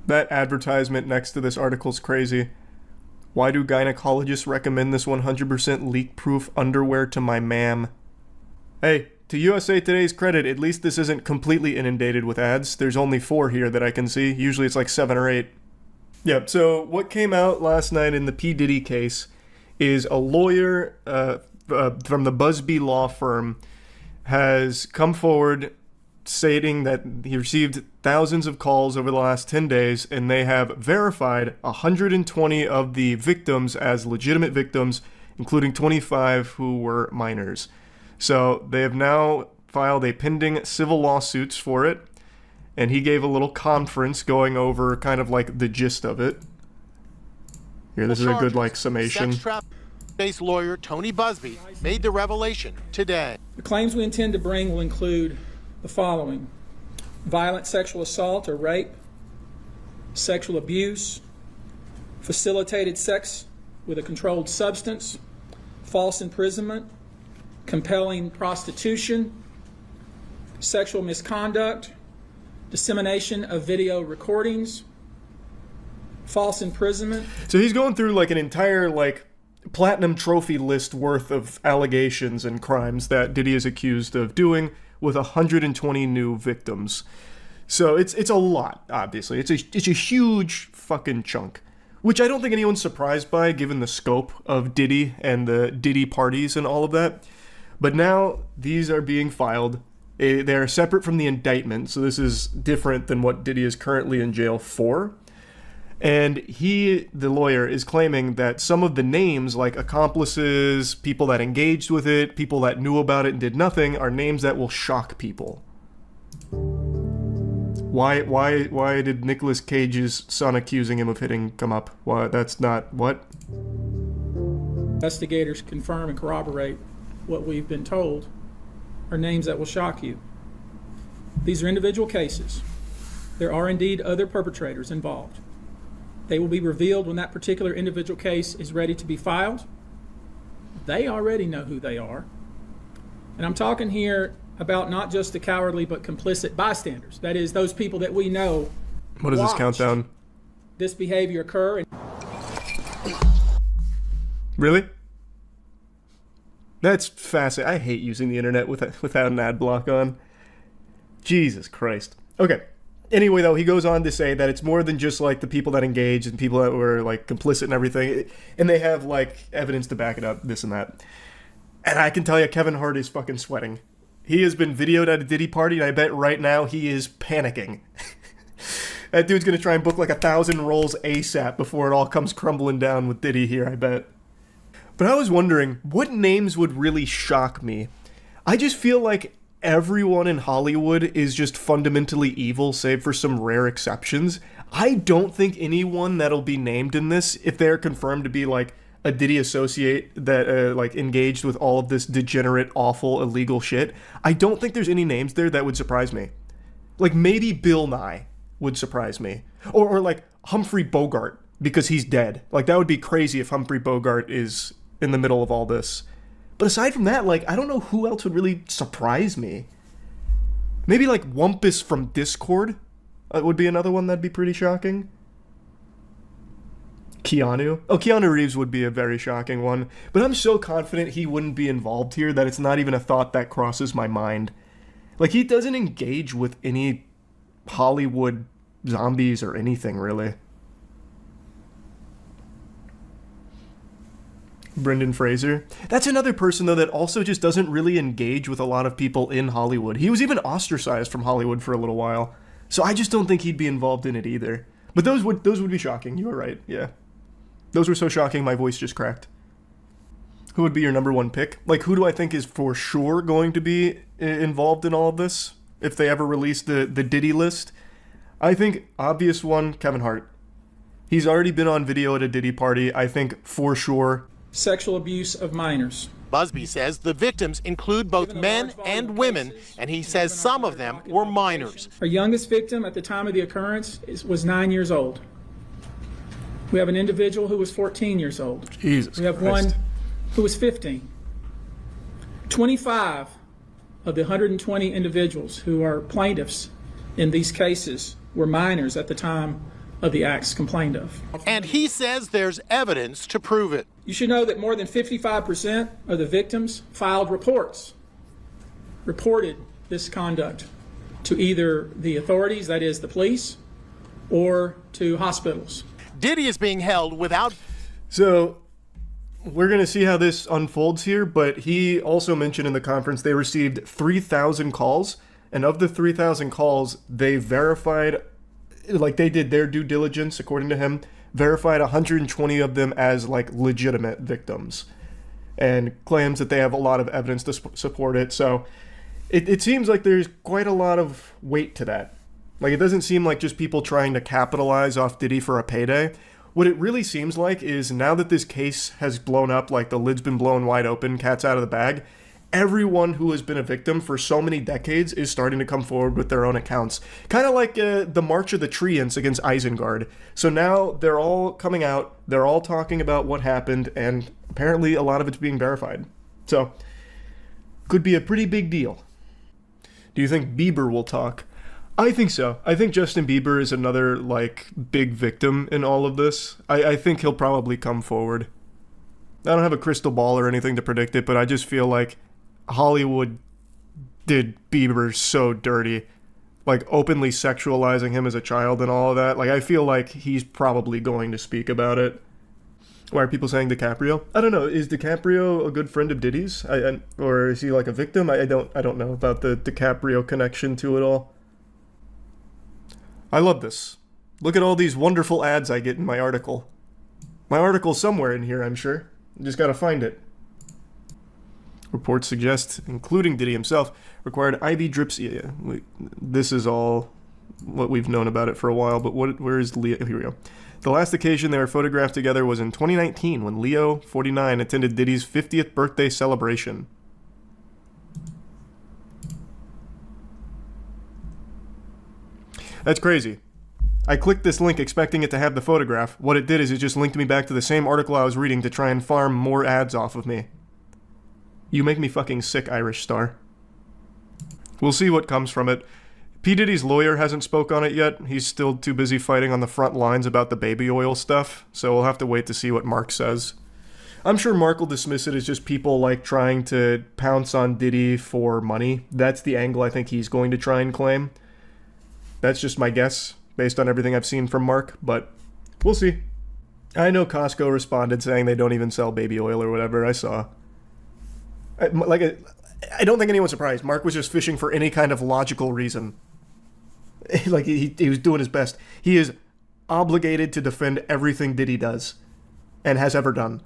That advertisement next to this article is crazy. Why do gynecologists recommend this 100% leak-proof underwear to my ma'am? Hey, to USA Today's credit, at least this isn't completely inundated with ads. There's only 4 here that I can see. Usually it's like 7 or 8. Yep, so what came out last night in the P. Diddy case is a lawyer from the Busby law firm has come forward stating that he received thousands of calls over the last 10 days, and they have verified 120 of the victims as legitimate victims, including 25 who were minors. So they have now filed a pending civil lawsuits for it, and he gave a little conference going over kind of like the gist of it. Here, this is a good like summation. Sex trafficking lawyer Tony Busby made the revelation today. The claims we intend to bring will include the following: violent sexual assault or rape, sexual abuse, facilitated sex with a controlled substance, false imprisonment, compelling prostitution, sexual misconduct, dissemination of video recordings, false imprisonment. So he's going through like an entire like platinum trophy list worth of allegations and crimes that Diddy is accused of doing, with 120 new victims. So it's a lot, obviously. It's a huge fucking chunk, which I don't think anyone's surprised by given the scope of Diddy and the Diddy parties and all of that. But now these are being filed. They're separate from the indictment, so this is different than what Diddy is currently in jail for. And he, the lawyer, is claiming that some of the names, like accomplices, people that engaged with it, people that knew about it and did nothing, are names that will shock people. Why did Nicolas Cage's son accusing him of hitting come up? Why, that's not what? Investigators confirm and corroborate what we've been told are names that will shock you. These are individual cases. There are indeed other perpetrators involved. They will be revealed when that particular individual case is ready to be filed. They already know who they are. And I'm talking here about not just the cowardly but complicit bystanders. That is, those people that we know. What is this countdown? This behavior occur. Really? That's fascinating. I hate using the internet without an ad block on. Jesus Christ. Okay. Anyway, though, he goes on to say that it's more than just, like, the people that engaged and people that were, like, complicit and everything. And they have, like, evidence to back it up, this and that. And I can tell you, Kevin Hart is fucking sweating. He has been videoed at a Diddy party, and I bet right now he is panicking. That dude's gonna try and book, like, 1,000 rolls ASAP before it all comes crumbling down with Diddy here, I bet. But I was wondering, what names would really shock me? I just feel like everyone in Hollywood is just fundamentally evil, save for some rare exceptions. I don't think anyone that'll be named in this, if they're confirmed to be like a Diddy associate that like engaged with all of this degenerate, awful, illegal shit, I don't think there's any names there that would surprise me. Like maybe Bill Nye would surprise me. Or like Humphrey Bogart, because he's dead. Like that would be crazy if Humphrey Bogart is in the middle of all this. But aside from that, like, I don't know who else would really surprise me. Maybe, like, Wumpus from Discord would be another one that'd be pretty shocking. Keanu. Oh, Keanu Reeves would be a very shocking one. But I'm so confident he wouldn't be involved here that it's not even a thought that crosses my mind. Like, he doesn't engage with any Hollywood zombies or anything, really. Brendan Fraser. That's another person, though, that also just doesn't really engage with a lot of people in Hollywood. He was even ostracized from Hollywood for a little while. So I just don't think he'd be involved in it either. But those would be shocking. You were right, yeah. Those were so shocking, my voice just cracked. Who would be your number one pick? Like, who do I think is for sure going to be involved in all of this? If they ever release the Diddy list? I think, obvious one, Kevin Hart. He's already been on video at a Diddy party. I think, for sure, sexual abuse of minors. Busby says the victims include both men and women, and he says some of them were minors. Our youngest victim at the time of the occurrence was 9 years old. We have an individual who was 14 years old. Jesus We have Christ. one who was 15. 25 of the 120 individuals who are plaintiffs in these cases were minors at the time of the acts complained of. And he says there's evidence to prove it. You should know that more than 55% of the victims filed reported this conduct to either the authorities, that is the police, or to hospitals. Diddy is being held without... So we're going to see how this unfolds here, but he also mentioned in the conference they received 3,000 calls, and of the 3,000 calls, they verified, like they did their due diligence, according to him, verified 120 of them as like legitimate victims, and claims that they have a lot of evidence to support it. So it seems like there's quite a lot of weight to that. Like, it doesn't seem like just people trying to capitalize off Diddy for a payday. What it really seems like is now that this case has blown up, like the lid's been blown wide open, cat's out of the bag, everyone who has been a victim for so many decades is starting to come forward with their own accounts. Kind of like the March of the Treants against Isengard. So now they're all coming out, they're all talking about what happened, and apparently a lot of it's being verified. So, could be a pretty big deal. Do you think Bieber will talk? I think so. I think Justin Bieber is another, like, big victim in all of this. I think he'll probably come forward. I don't have a crystal ball or anything to predict it, but I just feel like Hollywood did Bieber so dirty. Like, openly sexualizing him as a child and all of that. Like, I feel like he's probably going to speak about it. Why are people saying DiCaprio? I don't know. Is DiCaprio a good friend of Diddy's? Or is he like a victim? I don't know about the DiCaprio connection to it all. I love this. Look at all these wonderful ads I get in my article. My article's somewhere in here, I'm sure. I just gotta find it. Reports suggest, including Diddy himself, required IV drips. Yeah, this is all what we've known about it for a while, but where is Leo? Here we go. The last occasion they were photographed together was in 2019 when Leo, 49, attended Diddy's 50th birthday celebration. That's crazy. I clicked this link expecting it to have the photograph. What it did is it just linked me back to the same article I was reading to try and farm more ads off of me. You make me fucking sick, Irish Star. We'll see what comes from it. P. Diddy's lawyer hasn't spoke on it yet. He's still too busy fighting on the front lines about the baby oil stuff, so we'll have to wait to see what Mark says. I'm sure Mark will dismiss it as just people like trying to pounce on Diddy for money. That's the angle I think he's going to try and claim. That's just my guess, based on everything I've seen from Mark, but we'll see. I know Costco responded saying they don't even sell baby oil or whatever. I saw. I don't think anyone's surprised. Mark was just fishing for any kind of logical reason. Like, he was doing his best. He is obligated to defend everything Diddy does and has ever done.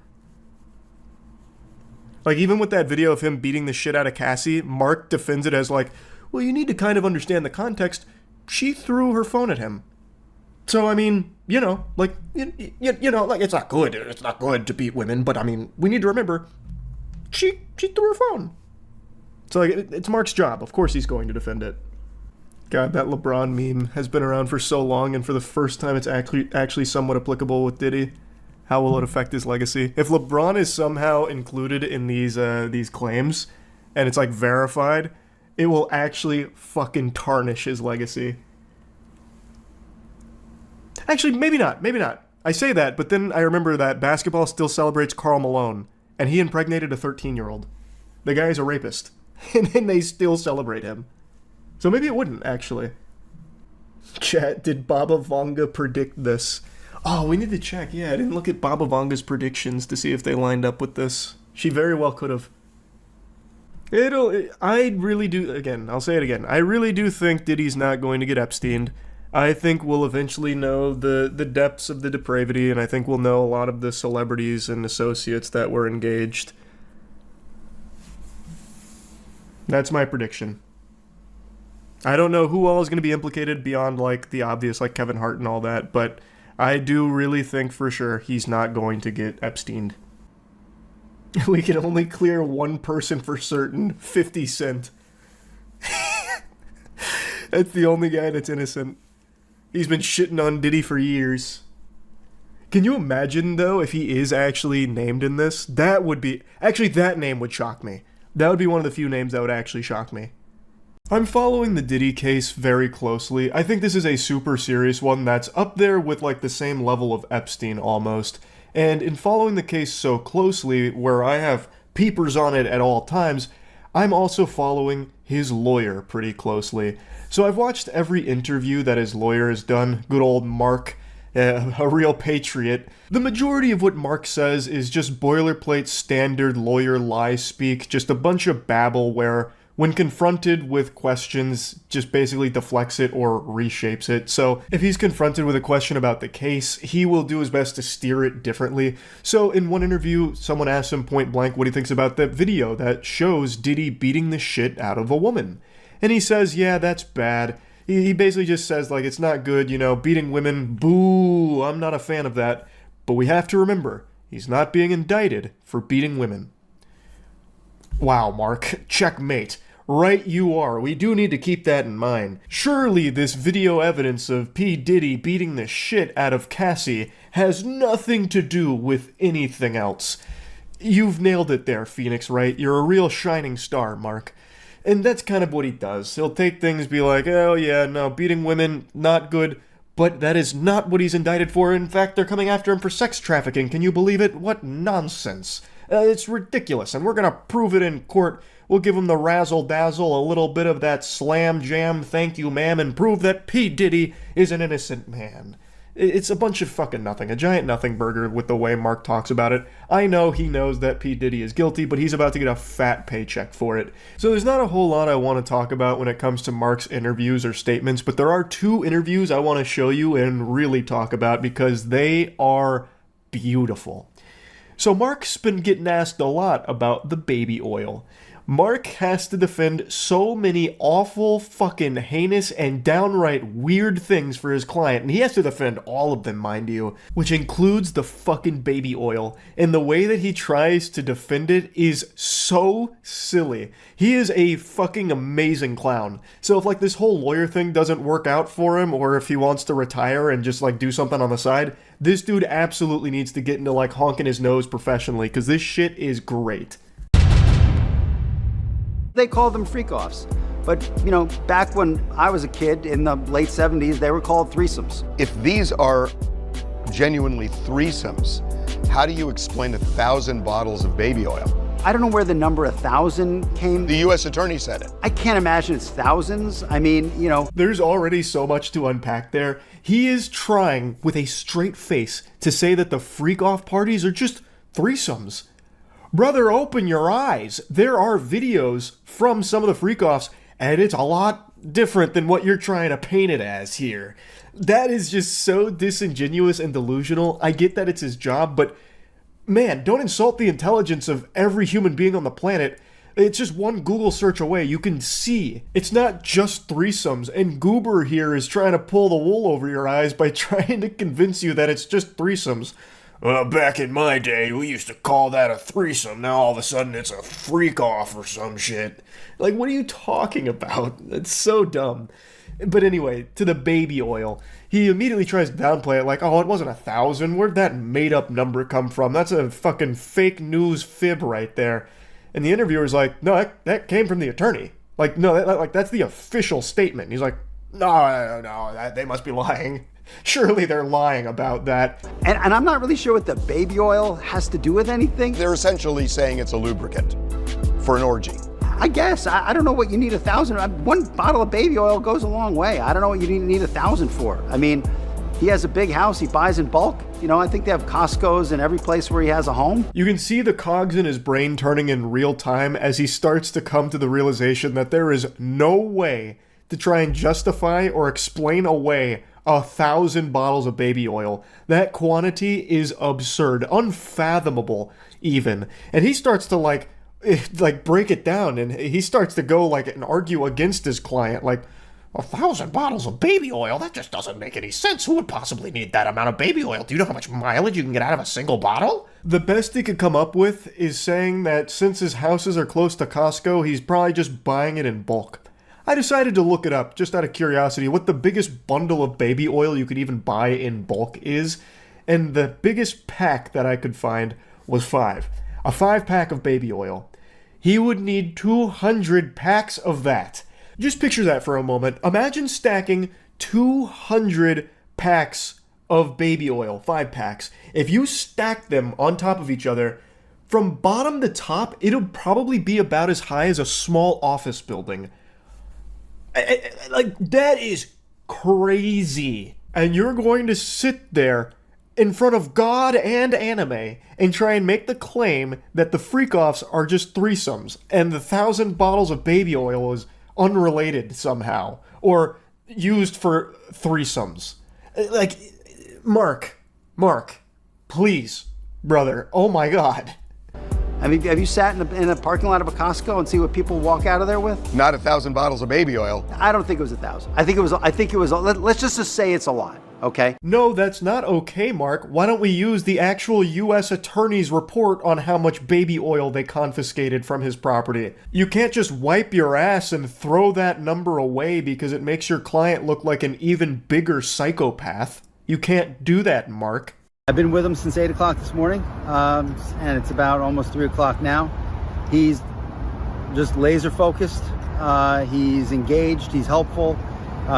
Like, even with that video of him beating the shit out of Cassie, Mark defends it as like, well, you need to kind of understand the context. She threw her phone at him. So, I mean, you know, like, you know, like, it's not good. It's not good to beat women, but, I mean, we need to remember, she threw her phone. So, like, it's Mark's job. Of course he's going to defend it. God, that LeBron meme has been around for so long, and for the first time it's actually somewhat applicable with Diddy. How will it affect his legacy? If LeBron is somehow included in these claims, and it's, like, verified, it will actually fucking tarnish his legacy. Actually, maybe not. Maybe not. I say that, but then I remember that basketball still celebrates Karl Malone, and he impregnated a 13-year-old. The guy is a rapist, and then they still celebrate him. So maybe it wouldn't, actually. Chat, did Baba Vanga predict this? Oh, we need to check. Yeah, I didn't look at Baba Vanga's predictions to see if they lined up with this. She very well could have. I really do, again, I'll say it again. I really do think Diddy's not going to get Epsteined. I think we'll eventually know the depths of the depravity, and I think we'll know a lot of the celebrities and associates that were engaged. That's my prediction. I don't know who all is going to be implicated beyond, like, the obvious, like Kevin Hart and all that, but I do really think for sure he's not going to get Epsteined. We can only clear one person for certain, 50 Cent. That's the only guy that's innocent. He's been shitting on Diddy for years. Can you imagine, though, if he is actually named in this? That would be... Actually, that name would shock me. That would be one of the few names that would actually shock me. I'm following the Diddy case very closely. I think this is a super serious one that's up there with like the same level of Epstein almost. And in following the case so closely, where I have peepers on it at all times, I'm also following his lawyer pretty closely. So I've watched every interview that his lawyer has done. Good old Mark, a real patriot. The majority of what Mark says is just boilerplate standard lawyer lie speak, just a bunch of babble where when confronted with questions, just basically deflects it or reshapes it. So if he's confronted with a question about the case, he will do his best to steer it differently. So in one interview, someone asked him point blank what he thinks about that video that shows Diddy beating the shit out of a woman. And he says, yeah, that's bad. He basically just says, like, it's not good, you know, beating women, boo, I'm not a fan of that. But we have to remember, he's not being indicted for beating women. Wow, Mark, checkmate. Right you are. We do need to keep that in mind. Surely this video evidence of P. Diddy beating the shit out of Cassie has nothing to do with anything else. You've nailed it there, Phoenix Wright. You're a real shining star, Mark. And that's kind of what he does. He'll take things, be like, oh yeah, no, beating women, not good. But that is not what he's indicted for. In fact, they're coming after him for sex trafficking. Can you believe it? What nonsense. It's ridiculous, and we're gonna prove it in court. We'll give him the razzle-dazzle, a little bit of that slam jam, thank you ma'am, and prove that P. Diddy is an innocent man. It's a bunch of fucking nothing, a giant nothing burger with the way Mark talks about it. I know he knows that P. Diddy is guilty, but he's about to get a fat paycheck for it. So there's not a whole lot I want to talk about when it comes to Mark's interviews or statements, but there are two interviews I want to show you and really talk about because they are beautiful. So Mark's been getting asked a lot about the baby oil. Mark has to defend so many awful, fucking heinous, and downright weird things for his client, and he has to defend all of them, mind you, which includes the fucking baby oil, and the way that he tries to defend it is so silly. He is a fucking amazing clown. So if, like, this whole lawyer thing doesn't work out for him, or if he wants to retire and just, like, do something on the side, this dude absolutely needs to get into, like, honking his nose professionally, because this shit is great. They call them freak-offs. But, you know, back when I was a kid in the late 70s, they were called threesomes. If these are genuinely threesomes, how do you explain 1,000 bottles of baby oil? I don't know where the number 1,000 came. The U.S. attorney said it. I can't imagine it's thousands. I mean, you know. There's already so much to unpack there. He is trying, with a straight face, to say that the freak-off parties are just threesomes. Brother, open your eyes. There are videos from some of the freak-offs, and it's a lot different than what you're trying to paint it as here. That is just so disingenuous and delusional. I get that it's his job, but man, don't insult the intelligence of every human being on the planet. It's just one Google search away. You can see. It's not just threesomes, and Goober here is trying to pull the wool over your eyes by trying to convince you that it's just threesomes. Well, back in my day, we used to call that a threesome. Now all of a sudden it's a freak-off or some shit. Like, what are you talking about? It's so dumb. But anyway, to the baby oil. He immediately tries to downplay it like, oh, it wasn't 1,000. Where'd that made-up number come from? That's a fucking fake news fib right there. And the interviewer's like, no, that came from the attorney. Like, no, that's the official statement. He's like, no, they must be lying. Surely they're lying about that. And I'm not really sure what the baby oil has to do with anything. They're essentially saying it's a lubricant for an orgy. I guess. I don't know what you need 1,000. One bottle of baby oil goes a long way. I don't know what you need 1,000 for. I mean, he has a big house. He buys in bulk. You know, I think they have Costco's in every place where he has a home. You can see the cogs in his brain turning in real time as he starts to come to the realization that there is no way to try and justify or explain away 1,000 bottles of baby oil. That quantity is absurd, unfathomable even. And he starts to like break it down, and he starts to go like and argue against his client, like 1,000 bottles of baby oil? That just doesn't make any sense. Who would possibly need that amount of baby oil? Do you know how much mileage you can get out of a single bottle? The best he could come up with is saying that since his houses are close to Costco, he's probably just buying it in bulk. I decided to look it up, just out of curiosity, what the biggest bundle of baby oil you could even buy in bulk is, and the biggest pack that I could find was 5. A 5-pack of baby oil. He would need 200 packs of that. Just picture that for a moment. Imagine stacking 200 packs of baby oil, 5 packs. If you stack them on top of each other, from bottom to top, it'll probably be about as high as a small office building. Like, that is crazy. And you're going to sit there in front of God and anime and try and make the claim that the freak-offs are just threesomes and the 1,000 bottles of baby oil is unrelated somehow or used for threesomes. Like, Mark, please, brother, oh my God. I mean, have you sat in a parking lot of a Costco and see what people walk out of there with? Not 1,000 bottles of baby oil. I don't think it was 1,000. I think it was. Let's just say it's a lot. Okay. No, that's not okay, Mark. Why don't we use the actual U.S. Attorney's report on how much baby oil they confiscated from his property? You can't just wipe your ass and throw that number away because it makes your client look like an even bigger psychopath. You can't do that, Mark. I've been with him since 8 o'clock this morning, and it's about almost 3 o'clock now. He's just laser focused. He's engaged. He's helpful.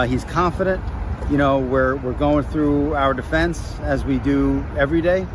He's confident. You know, we're going through our defense as we do every day,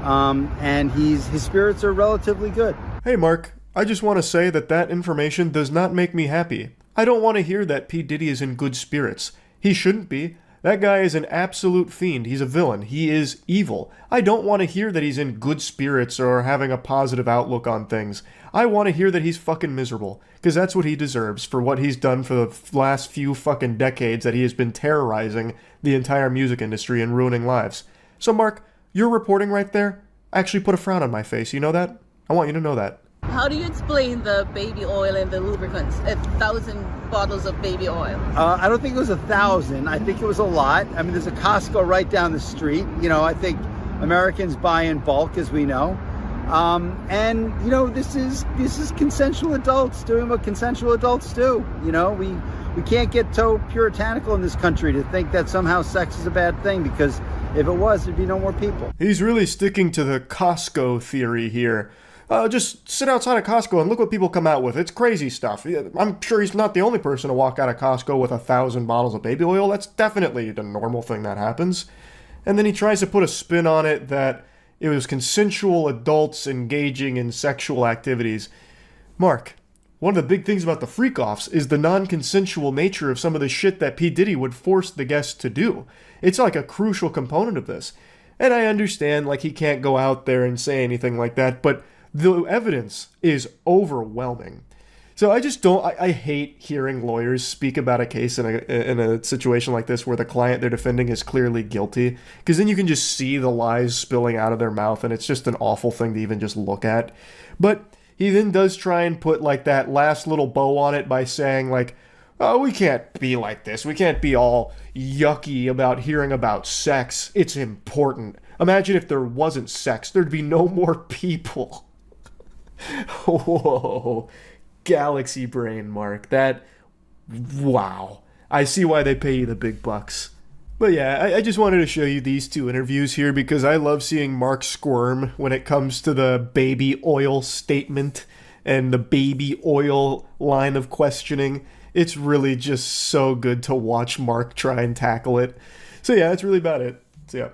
and his spirits are relatively good. Hey, Mark, I just want to say that information does not make me happy. I don't want to hear that P. Diddy is in good spirits. He shouldn't be. That guy is an absolute fiend. He's a villain. He is evil. I don't want to hear that he's in good spirits or having a positive outlook on things. I want to hear that he's fucking miserable, because that's what he deserves for what he's done for the last few fucking decades that he has been terrorizing the entire music industry and ruining lives. So, Mark, your reporting right there actually put a frown on my face. You know that? I want you to know that. How do you explain the baby oil and the lubricants? 1,000 bottles of baby oil. I don't think it was 1,000. I think it was a lot. I mean, there's a Costco right down the street. You know, I think Americans buy in bulk, as we know. And you know, this is consensual adults doing what consensual adults do. You know, we can't get so puritanical in this country to think that somehow sex is a bad thing, because if it was, there'd be no more people. He's really sticking to the Costco theory here. Just sit outside of Costco and look what people come out with. It's crazy stuff. I'm sure he's not the only person to walk out of Costco with 1,000 bottles of baby oil. That's definitely the normal thing that happens. And then he tries to put a spin on it that it was consensual adults engaging in sexual activities. Mark, one of the big things about the freak-offs is the non-consensual nature of some of the shit that P. Diddy would force the guests to do. It's like a crucial component of this. And I understand, like, he can't go out there and say anything like that, but the evidence is overwhelming. So I just don't, I hate hearing lawyers speak about a case in a situation like this where the client they're defending is clearly guilty, because then you can just see the lies spilling out of their mouth, and it's just an awful thing to even just look at. But he then does try and put like that last little bow on it by saying like, oh, we can't be like this. We can't be all yucky about hearing about sex. It's important. Imagine if there wasn't sex, there'd be no more people. Whoa, galaxy brain, Mark. Wow. I see why they pay you the big bucks. But yeah, I just wanted to show you these two interviews here because I love seeing Mark squirm when it comes to the baby oil statement and the baby oil line of questioning. It's really just so good to watch Mark try and tackle it. So yeah, that's really about it. So yeah.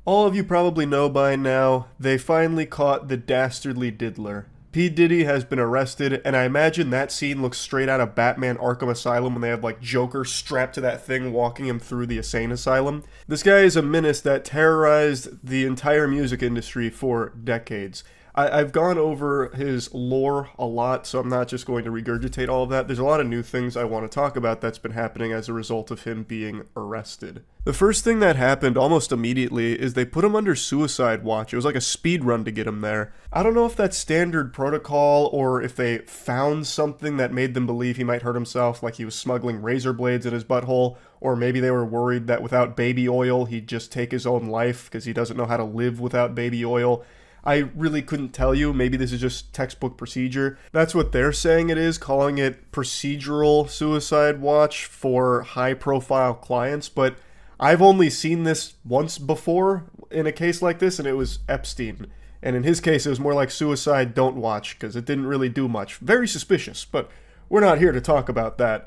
All of you probably know by now, they finally caught the dastardly diddler. P. Diddy has been arrested, and I imagine that scene looks straight out of Batman Arkham Asylum when they have, like, Joker strapped to that thing walking him through the insane asylum. This guy is a menace that terrorized the entire music industry for decades. I've gone over his lore a lot, so I'm not just going to regurgitate all of that. There's a lot of new things I want to talk about that's been happening as a result of him being arrested. The first thing that happened almost immediately is they put him under suicide watch. It was like a speed run to get him there. I don't know if that's standard protocol or if they found something that made them believe he might hurt himself, like he was smuggling razor blades in his butthole, or maybe they were worried that without baby oil he'd just take his own life because he doesn't know how to live without baby oil. I really couldn't tell you. Maybe this is just textbook procedure. That's what they're saying it is, calling it procedural suicide watch for high-profile clients, but I've only seen this once before in a case like this, and it was Epstein. And in his case, it was more like suicide don't watch, because it didn't really do much. Very suspicious, but we're not here to talk about that.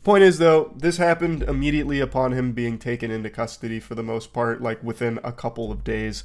Point is, though, this happened immediately upon him being taken into custody for the most part, like within a couple of days.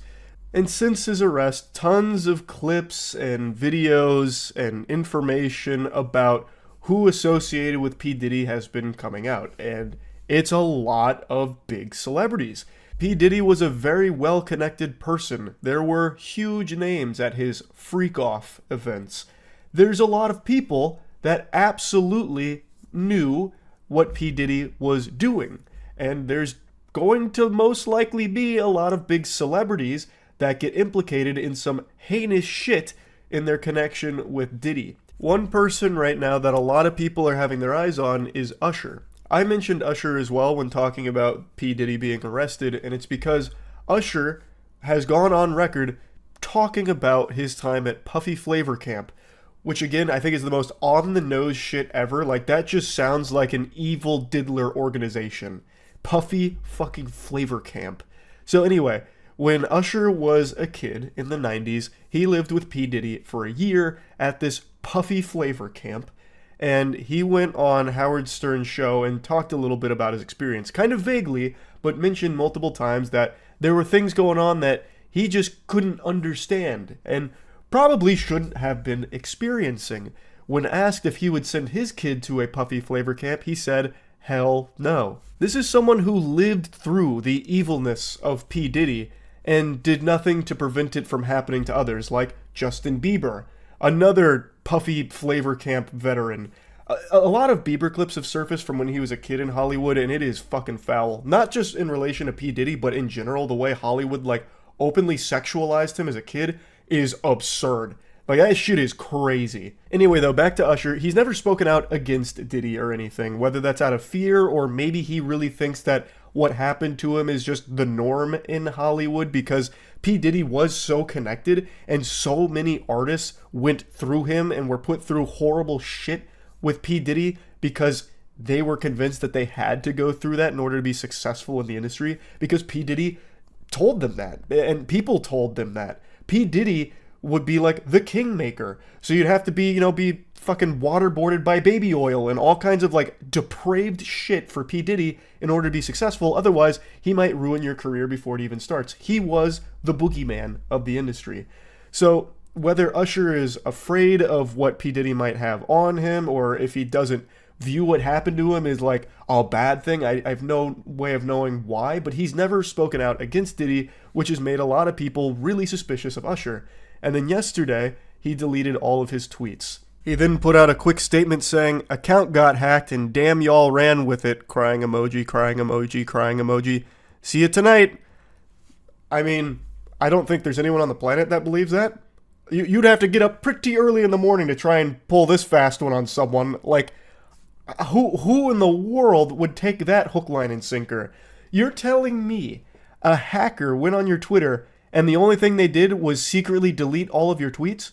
And since his arrest, tons of clips and videos and information about who associated with P. Diddy has been coming out, and it's a lot of big celebrities. P. Diddy was a very well-connected person. There were huge names at his freak-off events. There's a lot of people that absolutely knew what P. Diddy was doing, and there's going to most likely be a lot of big celebrities that get implicated in some heinous shit in their connection with Diddy. One person right now that a lot of people are having their eyes on is Usher. I mentioned Usher as well when talking about P. Diddy being arrested, and it's because Usher has gone on record talking about his time at Puffy Flavor Camp, which again, I think is the most on-the-nose shit ever. Like, that just sounds like an evil diddler organization. Puffy fucking Flavor Camp. So anyway, when Usher was a kid in the 90s, he lived with P. Diddy for a year at this Puffy Flavor Camp, and he went on Howard Stern's show and talked a little bit about his experience, kind of vaguely, but mentioned multiple times that there were things going on that he just couldn't understand, and probably shouldn't have been experiencing. When asked if he would send his kid to a Puffy Flavor Camp, he said, hell no. This is someone who lived through the evilness of P. Diddy and did nothing to prevent it from happening to others, like Justin Bieber, another Puffy Flavor Camp veteran. A lot of Bieber clips have surfaced from when he was a kid in Hollywood, and it is fucking foul. Not just in relation to P. Diddy, but in general, the way Hollywood, like, openly sexualized him as a kid is absurd. Like, that shit is crazy. Anyway, though, back to Usher. He's never spoken out against Diddy or anything, whether that's out of fear or maybe he really thinks that what happened to him is just the norm in Hollywood, because P. Diddy was so connected and so many artists went through him and were put through horrible shit with P. Diddy because they were convinced that they had to go through that in order to be successful in the industry, because P. Diddy told them that, and people told them that. P. Diddy would be like the kingmaker, so you'd have to be fucking waterboarded by baby oil and all kinds of like depraved shit for P. Diddy in order to be successful. Otherwise, he might ruin your career before it even starts. He was the boogeyman of the industry. So whether Usher is afraid of what P. Diddy might have on him, or if he doesn't view what happened to him as like a bad thing, I have no way of knowing why, but he's never spoken out against Diddy, which has made a lot of people really suspicious of Usher. And then yesterday, he deleted all of his tweets. He then put out a quick statement saying, "Account got hacked and damn y'all ran with it," crying emoji, crying emoji, crying emoji. "See you tonight." I mean, I don't think there's anyone on the planet that believes that. You'd have to get up pretty early in the morning to try and pull this fast one on someone. Like, who in the world would take that hook, line, and sinker? You're telling me a hacker went on your Twitter and the only thing they did was secretly delete all of your tweets?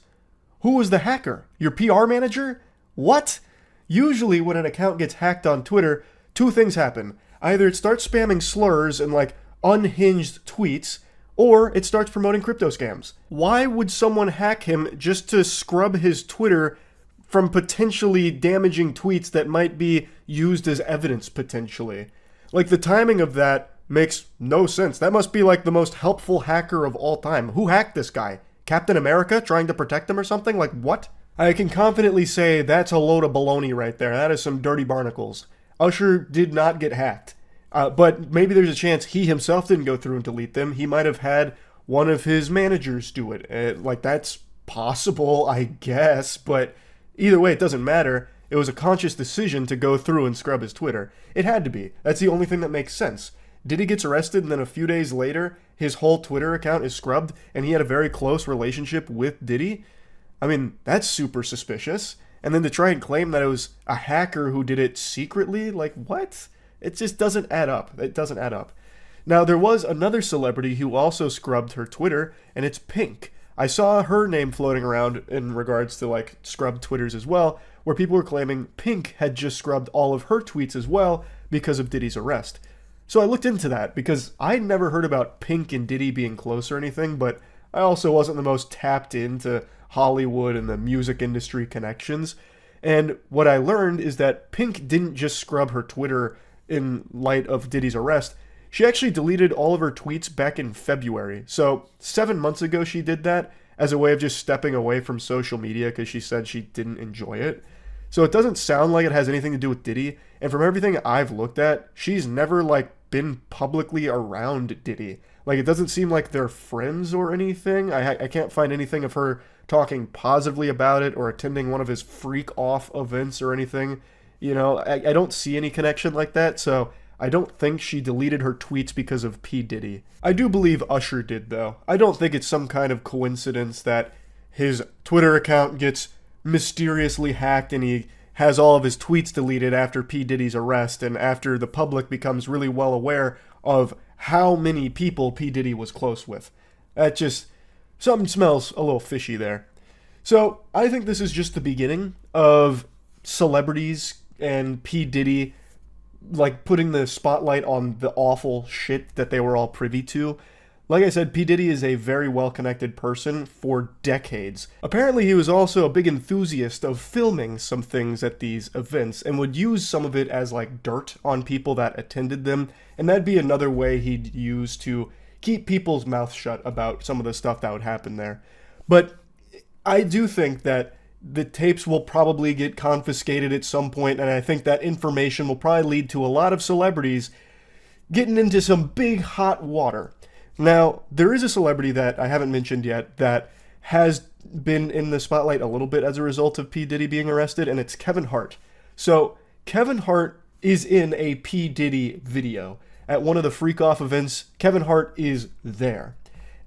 Who was the hacker? Your PR manager? What? Usually when an account gets hacked on Twitter, two things happen. Either it starts spamming slurs and like unhinged tweets, or it starts promoting crypto scams. Why would someone hack him just to scrub his Twitter from potentially damaging tweets that might be used as evidence potentially? Like, the timing of that makes no sense. That must be like the most helpful hacker of all time. Who hacked this guy? Captain America trying to protect him or something? Like, what? I can confidently say that's a load of baloney right there. That is some dirty barnacles. Usher did not get hacked. But maybe there's a chance he himself didn't go through and delete them. He might have had one of his managers do it. Like, that's possible, I guess. But either way, it doesn't matter. It was a conscious decision to go through and scrub his Twitter. It had to be. That's the only thing that makes sense. Diddy gets arrested, and then a few days later, his whole Twitter account is scrubbed, and he had a very close relationship with Diddy? I mean, that's super suspicious. And then to try and claim that it was a hacker who did it secretly? Like, what? It just doesn't add up. It doesn't add up. Now, there was another celebrity who also scrubbed her Twitter, and it's Pink. I saw her name floating around in regards to, like, scrubbed Twitters as well, where people were claiming Pink had just scrubbed all of her tweets as well because of Diddy's arrest. So I looked into that because I'd never heard about Pink and Diddy being close or anything, but I also wasn't the most tapped into Hollywood and the music industry connections. And what I learned is that Pink didn't just scrub her Twitter in light of Diddy's arrest. She actually deleted all of her tweets back in February. So 7 months ago she did that as a way of just stepping away from social media because she said she didn't enjoy it. So it doesn't sound like it has anything to do with Diddy. And from everything I've looked at, she's never been publicly around Diddy. It doesn't seem like they're friends or anything. I can't find anything of her talking positively about it or attending one of his freak off events or anything. I don't see any connection like that, so I don't think she deleted her tweets because of P. Diddy. I do believe Usher did, though. I don't think it's some kind of coincidence that his Twitter account gets mysteriously hacked and he has all of his tweets deleted after P. Diddy's arrest and after the public becomes really well aware of how many people P. Diddy was close with. Something smells a little fishy there. So I think this is just the beginning of celebrities and P. Diddy putting the spotlight on the awful shit that they were all privy to. Like I said, P. Diddy is a very well-connected person for decades. Apparently, he was also a big enthusiast of filming some things at these events and would use some of it as dirt on people that attended them, and that'd be another way he'd use to keep people's mouths shut about some of the stuff that would happen there. But I do think that the tapes will probably get confiscated at some point, and I think that information will probably lead to a lot of celebrities getting into some big hot water. Now, there is a celebrity that I haven't mentioned yet that has been in the spotlight a little bit as a result of P. Diddy being arrested, and it's Kevin Hart. So, Kevin Hart is in a P. Diddy video. At one of the freak-off events, Kevin Hart is there.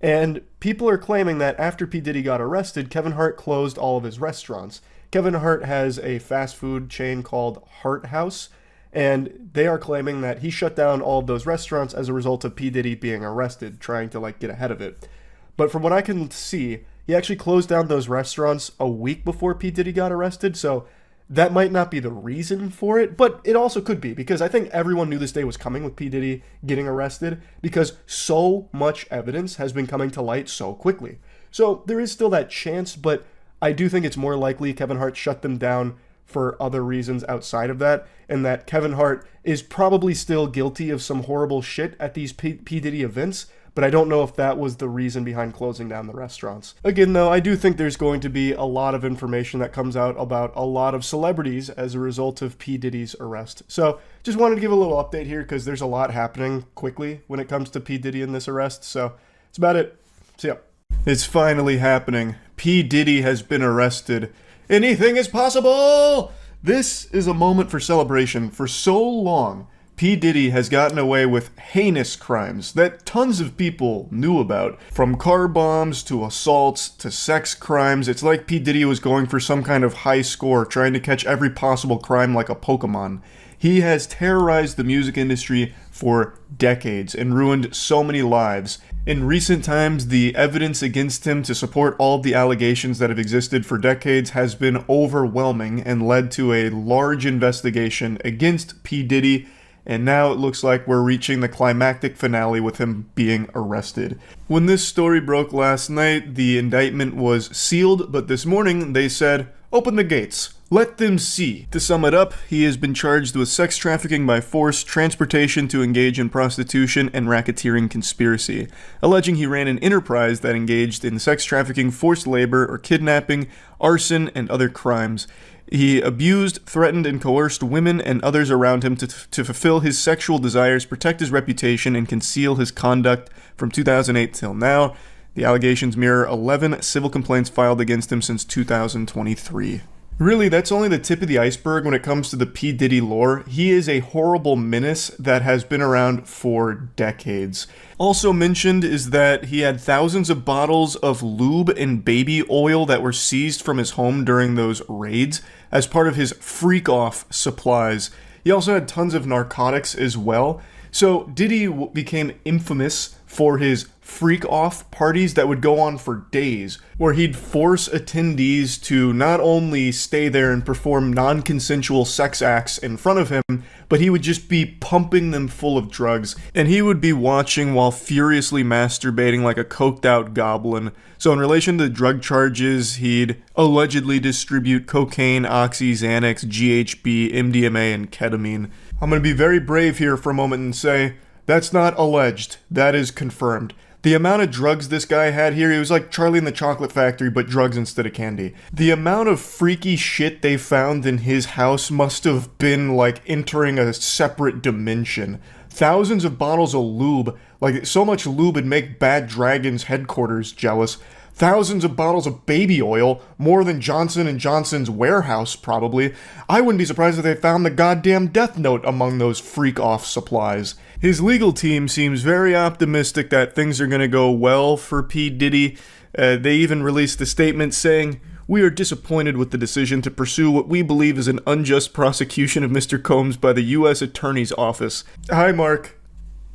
And people are claiming that after P. Diddy got arrested, Kevin Hart closed all of his restaurants. Kevin Hart has a fast food chain called Hart House, and they are claiming that he shut down all of those restaurants as a result of P. Diddy being arrested, trying to get ahead of it. But from what I can see, he actually closed down those restaurants a week before P. Diddy got arrested, so that might not be the reason for it, but it also could be, because I think everyone knew this day was coming with P. Diddy getting arrested, because so much evidence has been coming to light so quickly. So there is still that chance, but I do think it's more likely Kevin Hart shut them down for other reasons outside of that, and that Kevin Hart is probably still guilty of some horrible shit at these P. Diddy events, but I don't know if that was the reason behind closing down the restaurants. Again, though, I do think there's going to be a lot of information that comes out about a lot of celebrities as a result of P. Diddy's arrest. So, just wanted to give a little update here, because there's a lot happening quickly when it comes to P. Diddy in this arrest, so that's about it. See ya. It's finally happening. P. Diddy has been arrested. Anything is possible! This is a moment for celebration. For so long, P. Diddy has gotten away with heinous crimes that tons of people knew about. From car bombs to assaults to sex crimes, it's like P. Diddy was going for some kind of high score, trying to catch every possible crime like a Pokemon. He has terrorized the music industry for decades and ruined so many lives. In recent times, the evidence against him to support all of the allegations that have existed for decades has been overwhelming and led to a large investigation against P. Diddy, and now it looks like we're reaching the climactic finale with him being arrested. When this story broke last night, the indictment was sealed, but this morning they said, "Open the gates. Let them see." To sum it up, he has been charged with sex trafficking by force, transportation to engage in prostitution, and racketeering conspiracy, alleging he ran an enterprise that engaged in sex trafficking, forced labor, or kidnapping, arson, and other crimes. He abused, threatened, and coerced women and others around him to fulfill his sexual desires, protect his reputation, and conceal his conduct from 2008 till now. The allegations mirror 11 civil complaints filed against him since 2023. Really, that's only the tip of the iceberg when it comes to the P. Diddy lore. He is a horrible menace that has been around for decades. Also mentioned is that he had thousands of bottles of lube and baby oil that were seized from his home during those raids as part of his freak-off supplies. He also had tons of narcotics as well. So Diddy became infamous for his freak-off parties that would go on for days, where he'd force attendees to not only stay there and perform non-consensual sex acts in front of him, but he would just be pumping them full of drugs, and he would be watching while furiously masturbating like a coked-out goblin. So in relation to drug charges, he'd allegedly distribute cocaine, oxy, Xanax, GHB, MDMA, and ketamine. I'm going to be very brave here for a moment and say, that's not alleged. That is confirmed. The amount of drugs this guy had here, he was like Charlie in the Chocolate Factory, but drugs instead of candy. The amount of freaky shit they found in his house must have been like entering a separate dimension. Thousands of bottles of lube, like so much lube it'd make Bad Dragon's headquarters jealous. Thousands of bottles of baby oil, more than Johnson & Johnson's warehouse, probably. I wouldn't be surprised if they found the goddamn Death Note among those freak-off supplies. His legal team seems very optimistic that things are going to go well for P. Diddy. They even released a statement saying, "We are disappointed with the decision to pursue what we believe is an unjust prosecution of Mr. Combs by the U.S. Attorney's Office." Hi, Mark.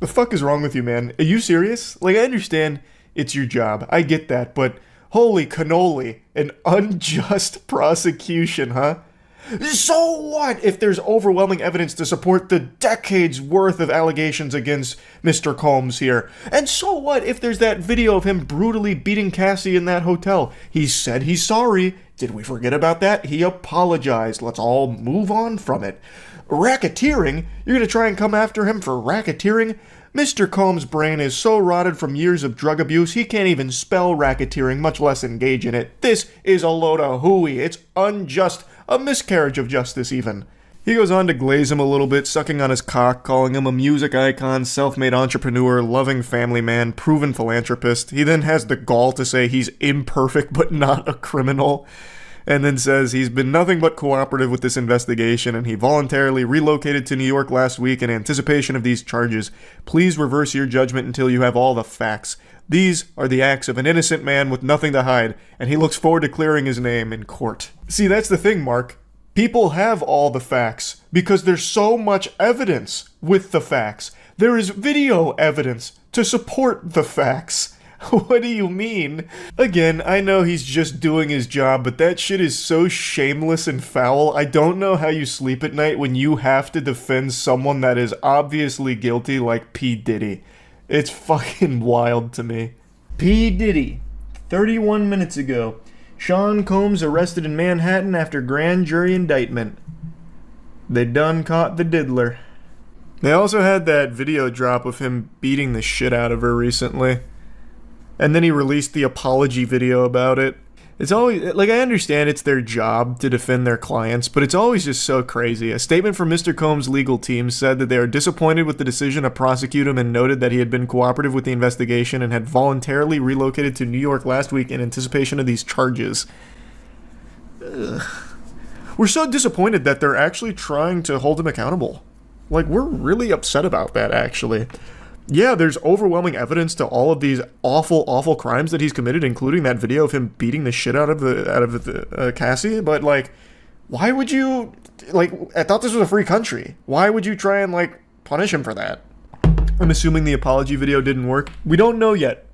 The fuck is wrong with you, man? Are you serious? Like, I understand it's your job. I get that, but holy cannoli, an unjust prosecution, huh? So what if there's overwhelming evidence to support the decades worth of allegations against Mr. Combs here? And so what if there's that video of him brutally beating Cassie in that hotel? He said he's sorry. Did we forget about that? He apologized. Let's all move on from it. Racketeering? You're gonna try and come after him for racketeering? Mr. Combs' brain is so rotted from years of drug abuse, he can't even spell racketeering, much less engage in it. This is a load of hooey. It's unjust. A miscarriage of justice, even. He goes on to glaze him a little bit, sucking on his cock, calling him a music icon, self-made entrepreneur, loving family man, proven philanthropist. He then has the gall to say he's imperfect but not a criminal, and then says he's been nothing but cooperative with this investigation and he voluntarily relocated to New York last week in anticipation of these charges. Please reverse your judgment until you have all the facts. These are the acts of an innocent man with nothing to hide, and he looks forward to clearing his name in court. See, that's the thing, Mark. People have all the facts because there's so much evidence with the facts. There is video evidence to support the facts. What do you mean? Again, I know he's just doing his job, but that shit is so shameless and foul. I don't know how you sleep at night when you have to defend someone that is obviously guilty like P. Diddy. It's fucking wild to me. P. Diddy. 31 minutes ago. Sean Combs arrested in Manhattan after grand jury indictment. They done caught the diddler. They also had that video drop of him beating the shit out of her recently. And then he released the apology video about it. It's always, like, I understand it's their job to defend their clients, but it's always just so crazy. A statement from Mr. Combs' legal team said that they are disappointed with the decision to prosecute him and noted that he had been cooperative with the investigation and had voluntarily relocated to New York last week in anticipation of these charges. Ugh. We're so disappointed that they're actually trying to hold him accountable. Like, we're really upset about that, actually. Yeah, there's overwhelming evidence to all of these awful, awful crimes that he's committed, including that video of him beating the shit out of the Cassie. But like, why would you? Like, I thought this was a free country. Why would you try and like punish him for that? I'm assuming the apology video didn't work. We don't know yet.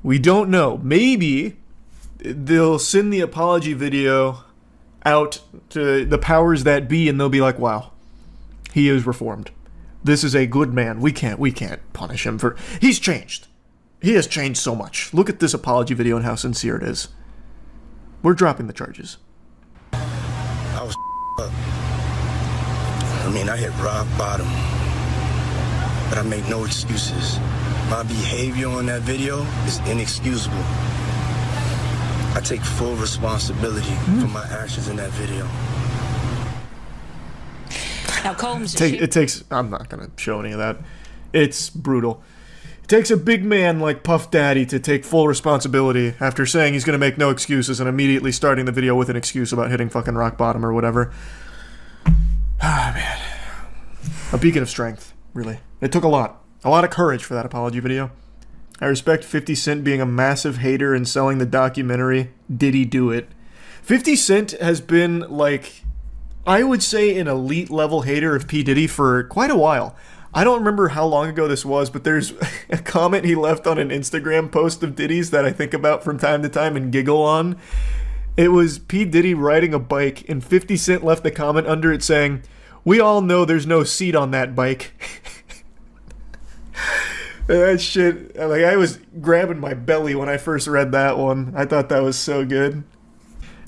We don't know. Maybe they'll send the apology video out to the powers that be, and they'll be like, "Wow, he is reformed. This is a good man. We can't punish him for... He's changed. He has changed so much. Look at this apology video and how sincere it is. We're dropping the charges." I was up. I mean, I hit rock bottom. But I make no excuses. My behavior on that video is inexcusable. I take full responsibility for my actions in that video. Now, Combs... It takes... I'm not going to show any of that. It's brutal. It takes a big man like Puff Daddy to take full responsibility after saying he's going to make no excuses and immediately starting the video with an excuse about hitting fucking rock bottom or whatever. Ah, man. A beacon of strength, really. It took a lot of courage for that apology video. I respect 50 Cent being a massive hater and selling the documentary Diddy Do It. 50 Cent has been, like... I would say an elite level hater of P. Diddy for quite a while. I don't remember how long ago this was, but there's a comment he left on an Instagram post of Diddy's that I think about from time to time and giggle on. It was P. Diddy riding a bike, and 50 Cent left a comment under it saying, "We all know there's no seat on that bike." That shit, like, I was grabbing my belly when I first read that one. I thought that was so good.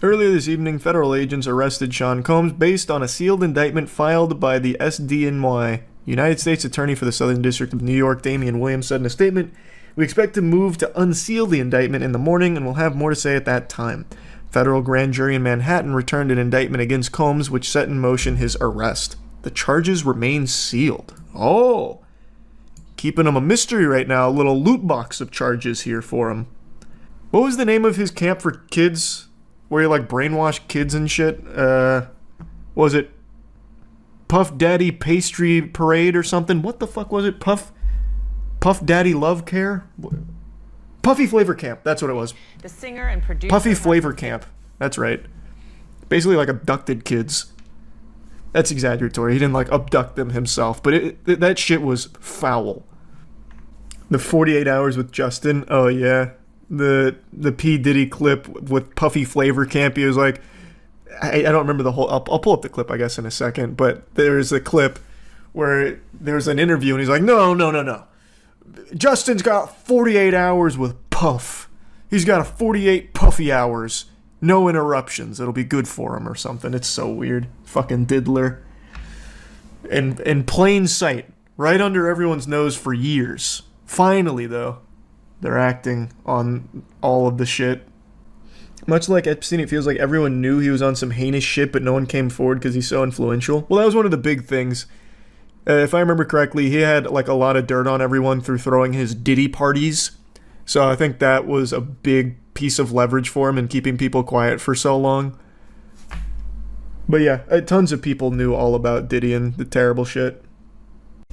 Earlier this evening, federal agents arrested Sean Combs based on a sealed indictment filed by the SDNY. United States Attorney for the Southern District of New York, Damian Williams, said in a statement, "We expect to move to unseal the indictment in the morning, and we'll have more to say at that time." Federal grand jury in Manhattan returned an indictment against Combs, which set in motion his arrest. The charges remain sealed. Oh, keeping him a mystery right now. A little loot box of charges here for him. What was the name of his camp for kids, where he like brainwashed kids and shit? Was it Puff Daddy Pastry Parade or something? What the fuck was it? Puff Daddy Love Care? Puffy Flavor Camp. That's what it was. The singer and producer Puffy Flavor Camp. That's right. Basically like abducted kids. That's exaggeratory. He didn't like abduct them himself, but that shit was foul. The 48 Hours with Justin. Oh yeah. The P. Diddy clip with Puffy Flavor Camp. He was like, I don't remember the whole. I'll pull up the clip, I guess, in a second. But there's a clip where there's an interview, and he's like, no. Justin's got 48 hours with Puff. He's got a 48 Puffy hours. No interruptions. It'll be good for him or something. It's so weird. Fucking diddler. In plain sight, right under everyone's nose for years. Finally, though, they're acting on all of the shit. Much like Epstein, it feels like everyone knew he was on some heinous shit, but no one came forward because he's so influential. Well, that was one of the big things. If I remember correctly, he had like a lot of dirt on everyone through throwing his Diddy parties. So I think that was a big piece of leverage for him in keeping people quiet for so long. But yeah, tons of people knew all about Diddy and the terrible shit.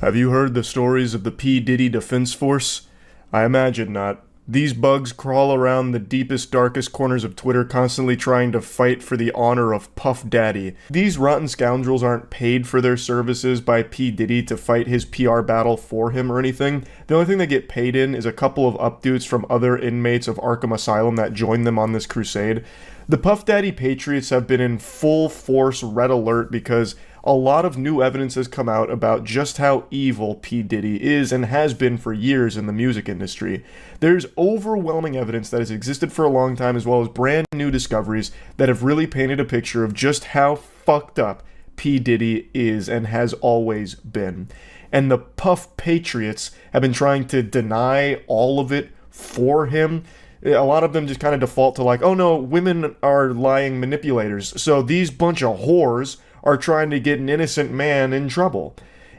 Have you heard the stories of the P. Diddy Defense Force? I imagine not. These bugs crawl around the deepest, darkest corners of Twitter, constantly trying to fight for the honor of Puff Daddy. These rotten scoundrels aren't paid for their services by P. Diddy to fight his PR battle for him or anything. The only thing they get paid in is a couple of updudes from other inmates of Arkham Asylum that join them on this crusade. The Puff Daddy Patriots have been in full force red alert because a lot of new evidence has come out about just how evil P. Diddy is and has been for years in the music industry. There's overwhelming evidence that has existed for a long time, as well as brand new discoveries that have really painted a picture of just how fucked up P. Diddy is and has always been. And the Puff Patriots have been trying to deny all of it for him. A lot of them just kind of default to like, oh no, women are lying manipulators, so these bunch of whores are trying to get an innocent man in trouble.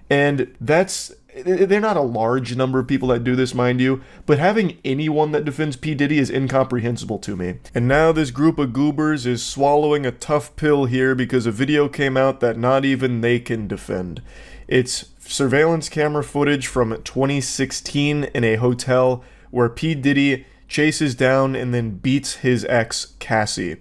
And they're not a large number of people that do this, mind you, but having anyone that defends P. Diddy is incomprehensible to me. And now this group of goobers is swallowing a tough pill here because a video came out that not even they can defend. It's surveillance camera footage from 2016 in a hotel where P. Diddy chases down and then beats his ex, Cassie.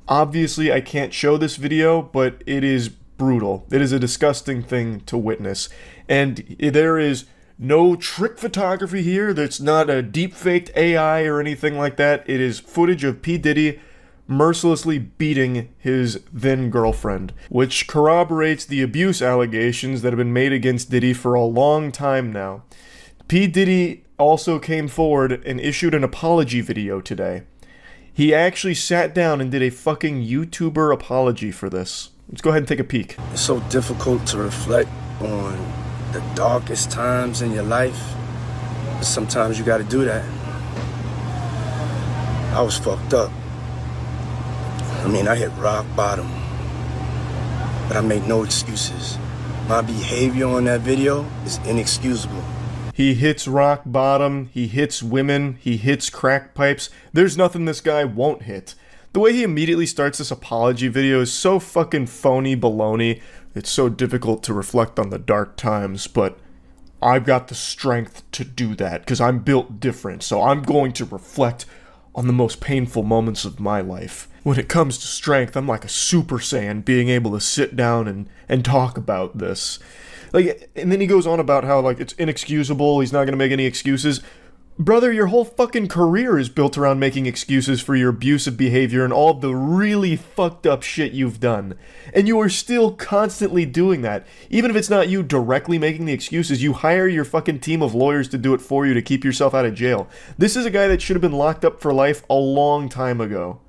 Obviously, I can't show this video, but it is brutal. It is a disgusting thing to witness. And there is no trick photography here. That's not a deep-faked AI or anything like that. It is footage of P. Diddy mercilessly beating his then-girlfriend, which corroborates the abuse allegations that have been made against Diddy for a long time now. P. Diddy also came forward and issued an apology video today. He actually sat down and did a fucking YouTuber apology for this. Let's go ahead and take a peek. It's so difficult to reflect on the darkest times in your life, but sometimes you gotta do that. I was fucked up. I mean, I hit rock bottom, but I make no excuses. My behavior on that video is inexcusable. He hits rock bottom, he hits women, he hits crack pipes. There's nothing this guy won't hit. The way he immediately starts this apology video is so fucking phony baloney. It's so difficult to reflect on the dark times, but I've got the strength to do that because I'm built different, so I'm going to reflect on the most painful moments of my life. When it comes to strength, I'm like a Super Saiyan being able to sit down and talk about this. Like, and then he goes on about how, like, it's inexcusable, he's not going to make any excuses. Brother, your whole fucking career is built around making excuses for your abusive behavior and all the really fucked up shit you've done. And you are still constantly doing that. Even if it's not you directly making the excuses, you hire your fucking team of lawyers to do it for you to keep yourself out of jail. This is a guy that should have been locked up for life a long time ago.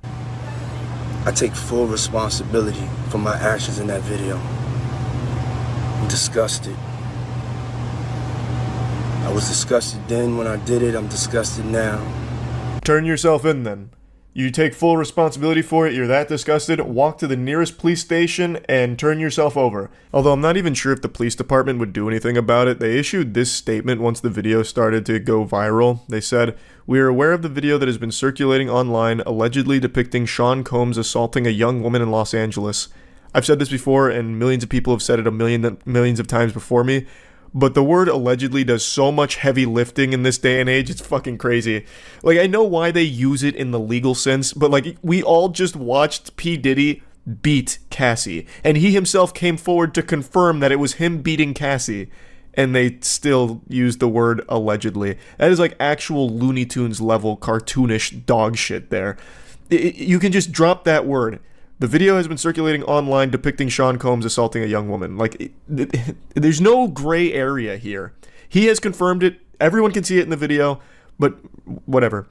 I take full responsibility for my actions in that video. I'm disgusted. I was disgusted then when I did it, I'm disgusted now. Turn yourself in then. You take full responsibility for it, you're that disgusted, walk to the nearest police station and turn yourself over. Although I'm not even sure if the police department would do anything about it. They issued this statement once the video started to go viral. They said, "We are aware of the video that has been circulating online allegedly depicting Sean Combs assaulting a young woman in Los Angeles. I've said this before and millions of people have said it millions of times before me. But the word allegedly does so much heavy lifting in this day and age, it's fucking crazy. Like, I know why they use it in the legal sense, but, like, we all just watched P. Diddy beat Cassie. And he himself came forward to confirm that it was him beating Cassie. And they still use the word allegedly. That is, like, actual Looney Tunes level cartoonish dog shit there. You can just drop that word. The video has been circulating online depicting Sean Combs assaulting a young woman. Like, there's no gray area here. He has confirmed it. Everyone can see it in the video, but whatever.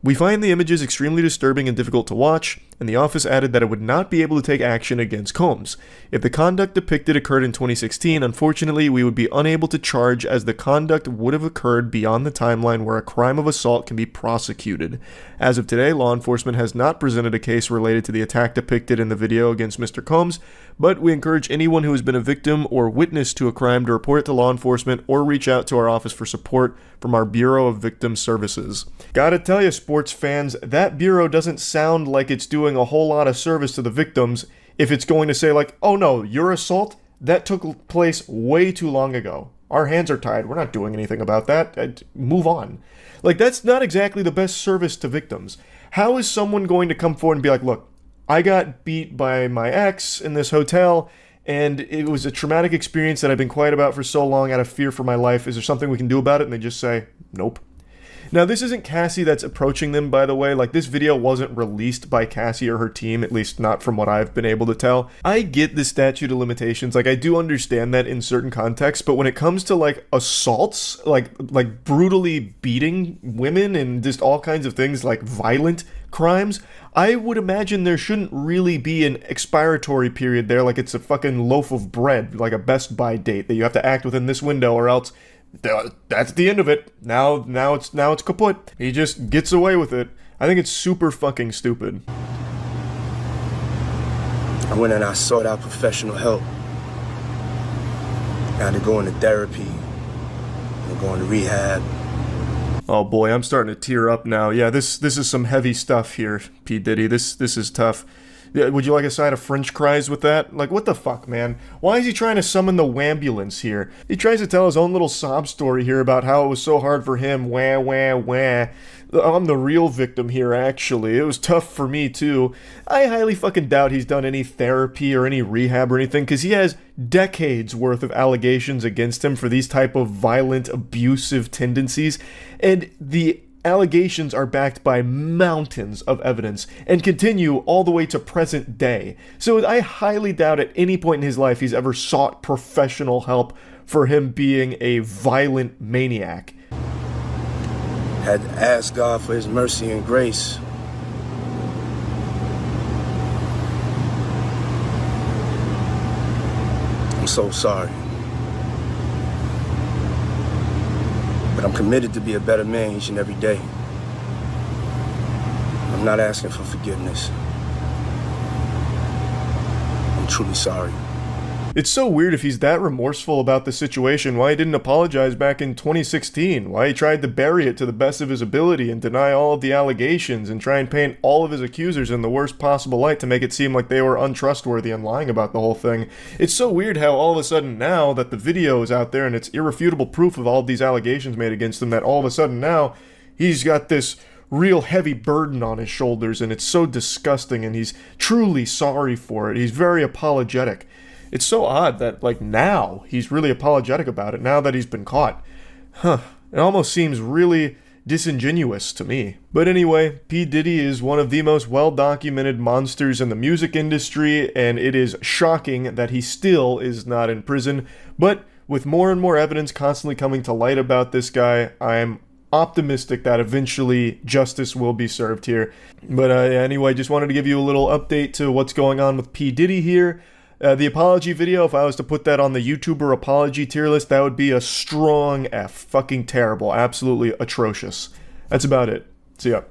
We find the images extremely disturbing and difficult to watch, and the office added that it would not be able to take action against Combs. If the conduct depicted occurred in 2016, unfortunately, we would be unable to charge as the conduct would have occurred beyond the timeline where a crime of assault can be prosecuted. As of today, law enforcement has not presented a case related to the attack depicted in the video against Mr. Combs, but we encourage anyone who has been a victim or witness to a crime to report it to law enforcement or reach out to our office for support from our Bureau of Victim Services. Gotta tell you, sports fans, that bureau doesn't sound like it's doing a whole lot of service to the victims if it's going to say, like, oh no, your assault, that took place way too long ago. Our hands are tied. We're not doing anything about that. Move on. Like, that's not exactly the best service to victims. How is someone going to come forward and be like, look, I got beat by my ex in this hotel, and it was a traumatic experience that I've been quiet about for so long out of fear for my life. Is there something we can do about it? And they just say, nope. Now, this isn't Cassie that's approaching them, by the way. Like, this video wasn't released by Cassie or her team, at least not from what I've been able to tell. I get the statute of limitations. Like, I do understand that in certain contexts, but when it comes to, like, assaults, like brutally beating women and just all kinds of things, like violent crimes, I would imagine there shouldn't really be an expiratory period there, like it's a fucking loaf of bread, like a Best Buy date that you have to act within this window or else that's the end of it. Now it's kaput. He just gets away with it. I think it's super fucking stupid. I went and I sought out professional help. I had to go into therapy, and go into rehab. Oh boy, I'm starting to tear up now. Yeah, this is some heavy stuff here, P. Diddy. This is tough. Yeah, would you like a side of French fries with that? Like, what the fuck, man? Why is he trying to summon the wambulance here? He tries to tell his own little sob story here about how it was so hard for him. Wah, wah, wah. I'm the real victim here, actually. It was tough for me, too. I highly fucking doubt he's done any therapy or any rehab or anything, because he has decades worth of allegations against him for these type of violent, abusive tendencies. And the allegations are backed by mountains of evidence and continue all the way to present day. So I highly doubt at any point in his life he's ever sought professional help for him being a violent maniac. Had to ask God for his mercy and grace. I'm so sorry. But I'm committed to be a better man each and every day. I'm not asking for forgiveness. I'm truly sorry. It's so weird if he's that remorseful about the situation, why he didn't apologize back in 2016, why he tried to bury it to the best of his ability and deny all of the allegations and try and paint all of his accusers in the worst possible light to make it seem like they were untrustworthy and lying about the whole thing. It's so weird how all of a sudden now that the video is out there and it's irrefutable proof of all of these allegations made against him, that all of a sudden now he's got this real heavy burden on his shoulders and it's so disgusting and he's truly sorry for it. He's very apologetic. It's so odd that, like, now he's really apologetic about it, now that he's been caught. Huh. It almost seems really disingenuous to me. But anyway, P. Diddy is one of the most well-documented monsters in the music industry, and it is shocking that he still is not in prison. But with more and more evidence constantly coming to light about this guy, I'm optimistic that eventually justice will be served here. But anyway, just wanted to give you a little update to what's going on with P. Diddy here. The apology video, if I was to put that on the YouTuber apology tier list, that would be a strong F. Fucking terrible. Absolutely atrocious. That's about it. See ya.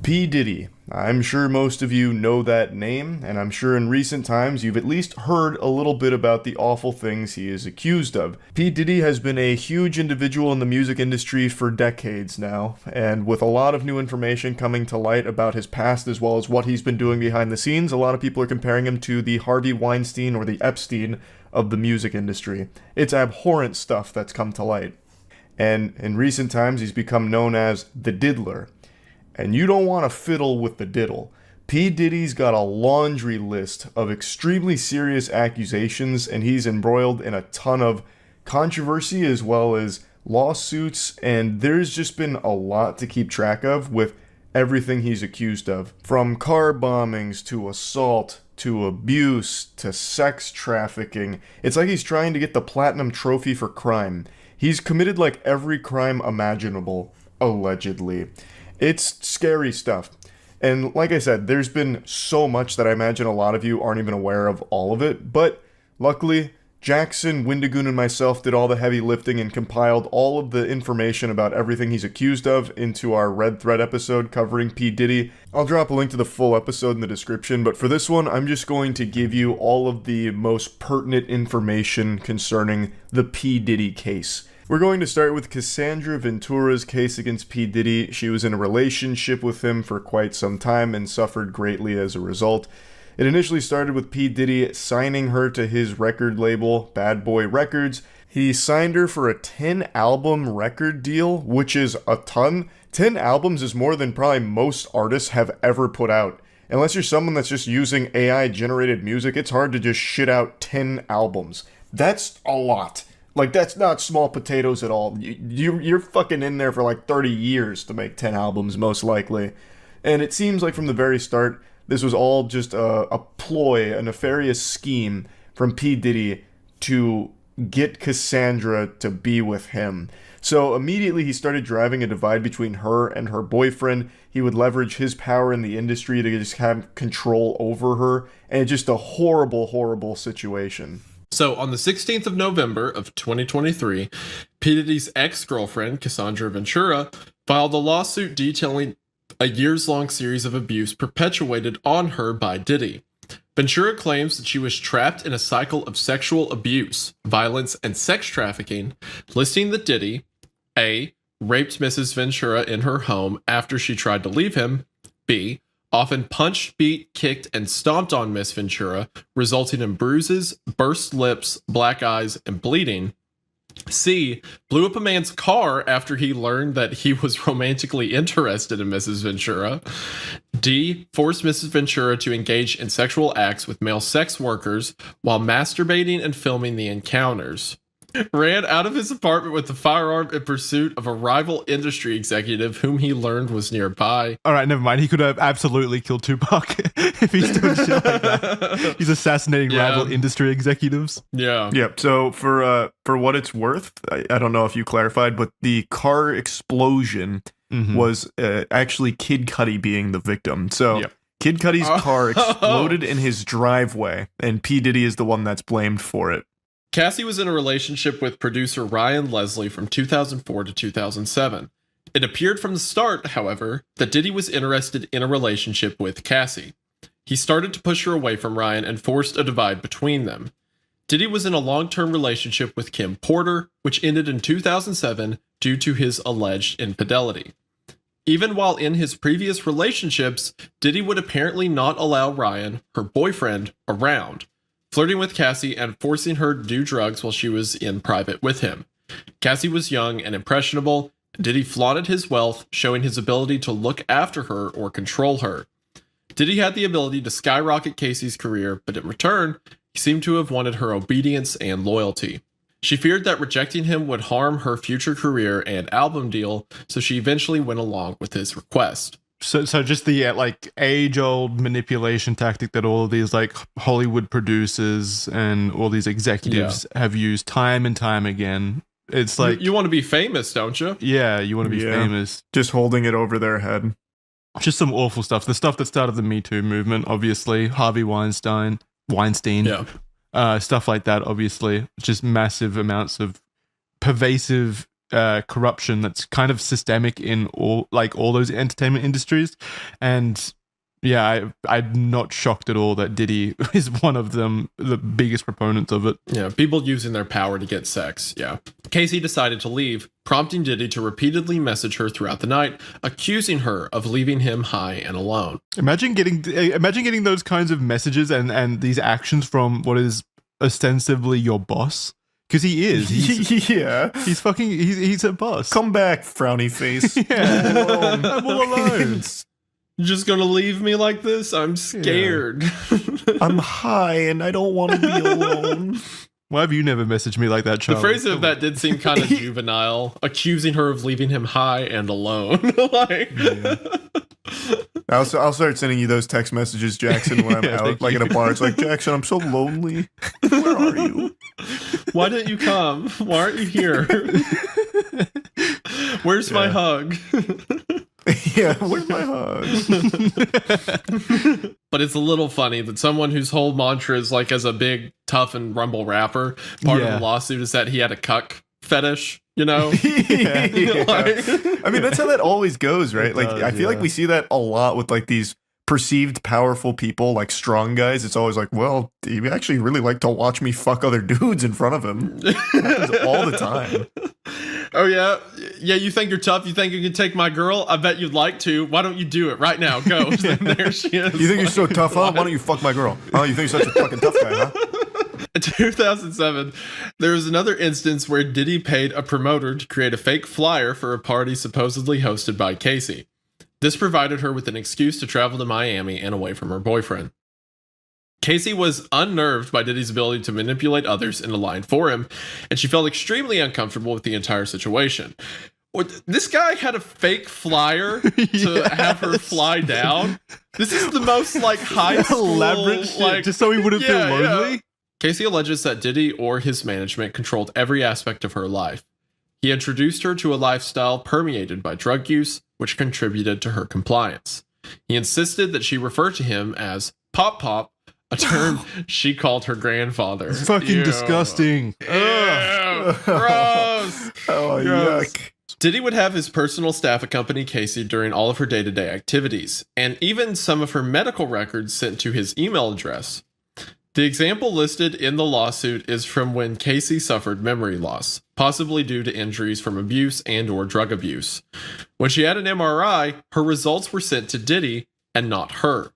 P. Diddy. I'm sure most of you know that name, and I'm sure in recent times you've at least heard a little bit about the awful things he is accused of. P. Diddy has been a huge individual in the music industry for decades now, and with a lot of new information coming to light about his past as well as what he's been doing behind the scenes, a lot of people are comparing him to the Harvey Weinstein or the Epstein of the music industry. It's abhorrent stuff that's come to light. And in recent times he's become known as the Diddler. And you don't want to fiddle with the diddle. P. Diddy's got a laundry list of extremely serious accusations, and he's embroiled in a ton of controversy as well as lawsuits, and there's just been a lot to keep track of with everything he's accused of. From car bombings to assault to abuse to sex trafficking. It's like he's trying to get the platinum trophy for crime. He's committed like every crime imaginable, allegedly. It's scary stuff. And like I said, there's been so much that I imagine a lot of you aren't even aware of all of it. But luckily, Jackson, Windigoon, and myself did all the heavy lifting and compiled all of the information about everything he's accused of into our Red Thread episode covering P. Diddy. I'll drop a link to the full episode in the description, but for this one, I'm just going to give you all of the most pertinent information concerning the P. Diddy case. We're going to start with Cassandra Ventura's case against P. Diddy. She was in a relationship with him for quite some time and suffered greatly as a result. It initially started with P. Diddy signing her to his record label, Bad Boy Records. He signed her for a 10-album record deal, which is a ton. 10 albums is more than probably most artists have ever put out. Unless you're someone that's just using AI-generated music, it's hard to just shit out 10 albums. That's a lot. Like, that's not small potatoes at all. You're fucking in there for like 30 years to make 10 albums, most likely. And it seems like from the very start, this was all just a ploy, a nefarious scheme from P. Diddy to get Cassandra to be with him. So immediately he started driving a divide between her and her boyfriend. He would leverage his power in the industry to just have control over her. And it's just a horrible, horrible situation. So on the 16th of November of 2023, P. Diddy's ex-girlfriend, Cassandra Ventura, filed a lawsuit detailing a years-long series of abuse perpetuated on her by Diddy. Ventura claims that she was trapped in a cycle of sexual abuse, violence, and sex trafficking, listing that Diddy, A, raped Mrs. Ventura in her home after she tried to leave him, B, often punched, beat, kicked, and stomped on Miss Ventura, resulting in bruises, burst lips, black eyes, and bleeding. C, blew up a man's car after he learned that he was romantically interested in Mrs. Ventura. D, forced Mrs. Ventura to engage in sexual acts with male sex workers while masturbating and filming the encounters. Ran out of his apartment with a firearm in pursuit of a rival industry executive whom he learned was nearby. All right, never mind. He could have absolutely killed Tupac if he's doing shit like that. He's assassinating rival industry executives. Yeah. Yep. So for what it's worth, I don't know if you clarified, but the car explosion was actually Kid Cudi being the victim. So Kid Cudi's car exploded in his driveway, and P. Diddy is the one that's blamed for it. Cassie was in a relationship with producer Ryan Leslie from 2004 to 2007. It appeared from the start, however, that Diddy was interested in a relationship with Cassie. He started to push her away from Ryan and forced a divide between them. Diddy was in a long-term relationship with Kim Porter, which ended in 2007 due to his alleged infidelity. Even while in his previous relationships, Diddy would apparently not allow Ryan, her boyfriend, around, flirting with Cassie and forcing her to do drugs while she was in private with him. Cassie was young and impressionable, and Diddy flaunted his wealth, showing his ability to look after her or control her. Diddy had the ability to skyrocket Casey's career, but in return, He seemed to have wanted her obedience and loyalty. She feared that rejecting him would harm her future career and album deal, so she eventually went along with his request. So just the like age-old manipulation tactic that all of these like Hollywood producers and all these executives have used time and time again. It's like you want to be famous, don't you? Yeah, you want to be famous. Just holding it over their head. Just some awful stuff. The stuff that started the Me Too movement, obviously. Harvey Weinstein. Stuff like that, obviously. Just massive amounts of pervasive corruption that's kind of systemic in all those entertainment industries. And yeah, I'm not shocked at all that Diddy is one of them, the biggest proponents of it. Yeah, people using their power to get sex. Yeah. Casey decided to leave, prompting Diddy to repeatedly message her throughout the night, accusing her of leaving him high and alone. Imagine getting those kinds of messages and these actions from what is ostensibly your boss. Because he is. He's a boss. Come back, frowny face. I'm all alone. You're just gonna leave me like this? I'm scared. Yeah. I'm high and I don't want to be alone. Why have you never messaged me like that, Charlie? The phrase of that did seem kind of juvenile, accusing her of leaving him high and alone. I'll start sending you those text messages, Jackson, when I'm out, like at a bar. It's like, Jackson, I'm so lonely. Where are you? Why didn't you come? Why aren't you here? Where's my hug? Yeah, where's my hug? But it's a little funny that someone whose whole mantra is like, as a big, tough and rumble rapper, part of the lawsuit is that he had a cuck fetish, you know? I mean, that's how that always goes, right? Like, I feel like we see that a lot with like these perceived powerful people, like strong guys. It's always like, well, he actually really like to watch me fuck other dudes in front of him. Happens all the time. Oh, yeah? Yeah, you think you're tough? You think you can take my girl? I bet you'd like to. Why don't you do it right now? Go. And there she is. You think you're so tough, huh? Why don't you fuck my girl? Oh, you think you're such a fucking tough guy, huh? In 2007, there was another instance where Diddy paid a promoter to create a fake flyer for a party supposedly hosted by Casey. This provided her with an excuse to travel to Miami and away from her boyfriend. Casey was unnerved by Diddy's ability to manipulate others into lying for him, and she felt extremely uncomfortable with the entire situation. This guy had a fake flyer to have her fly down. This is the most like high school, elaborate shit, just so he wouldn't feel lonely. Yeah. Casey alleges that Diddy or his management controlled every aspect of her life. He introduced her to a lifestyle permeated by drug use, which contributed to her compliance. He insisted that she refer to him as Pop Pop, a term she called her grandfather. Fucking disgusting. Ew, gross. Oh, gross. Yuck. Diddy would have his personal staff accompany Casey during all of her day-to-day activities, and even some of her medical records sent to his email address. The example listed in the lawsuit is from when Casey suffered memory loss, possibly due to injuries from abuse and/or drug abuse. When she had an MRI, her results were sent to Diddy and not her.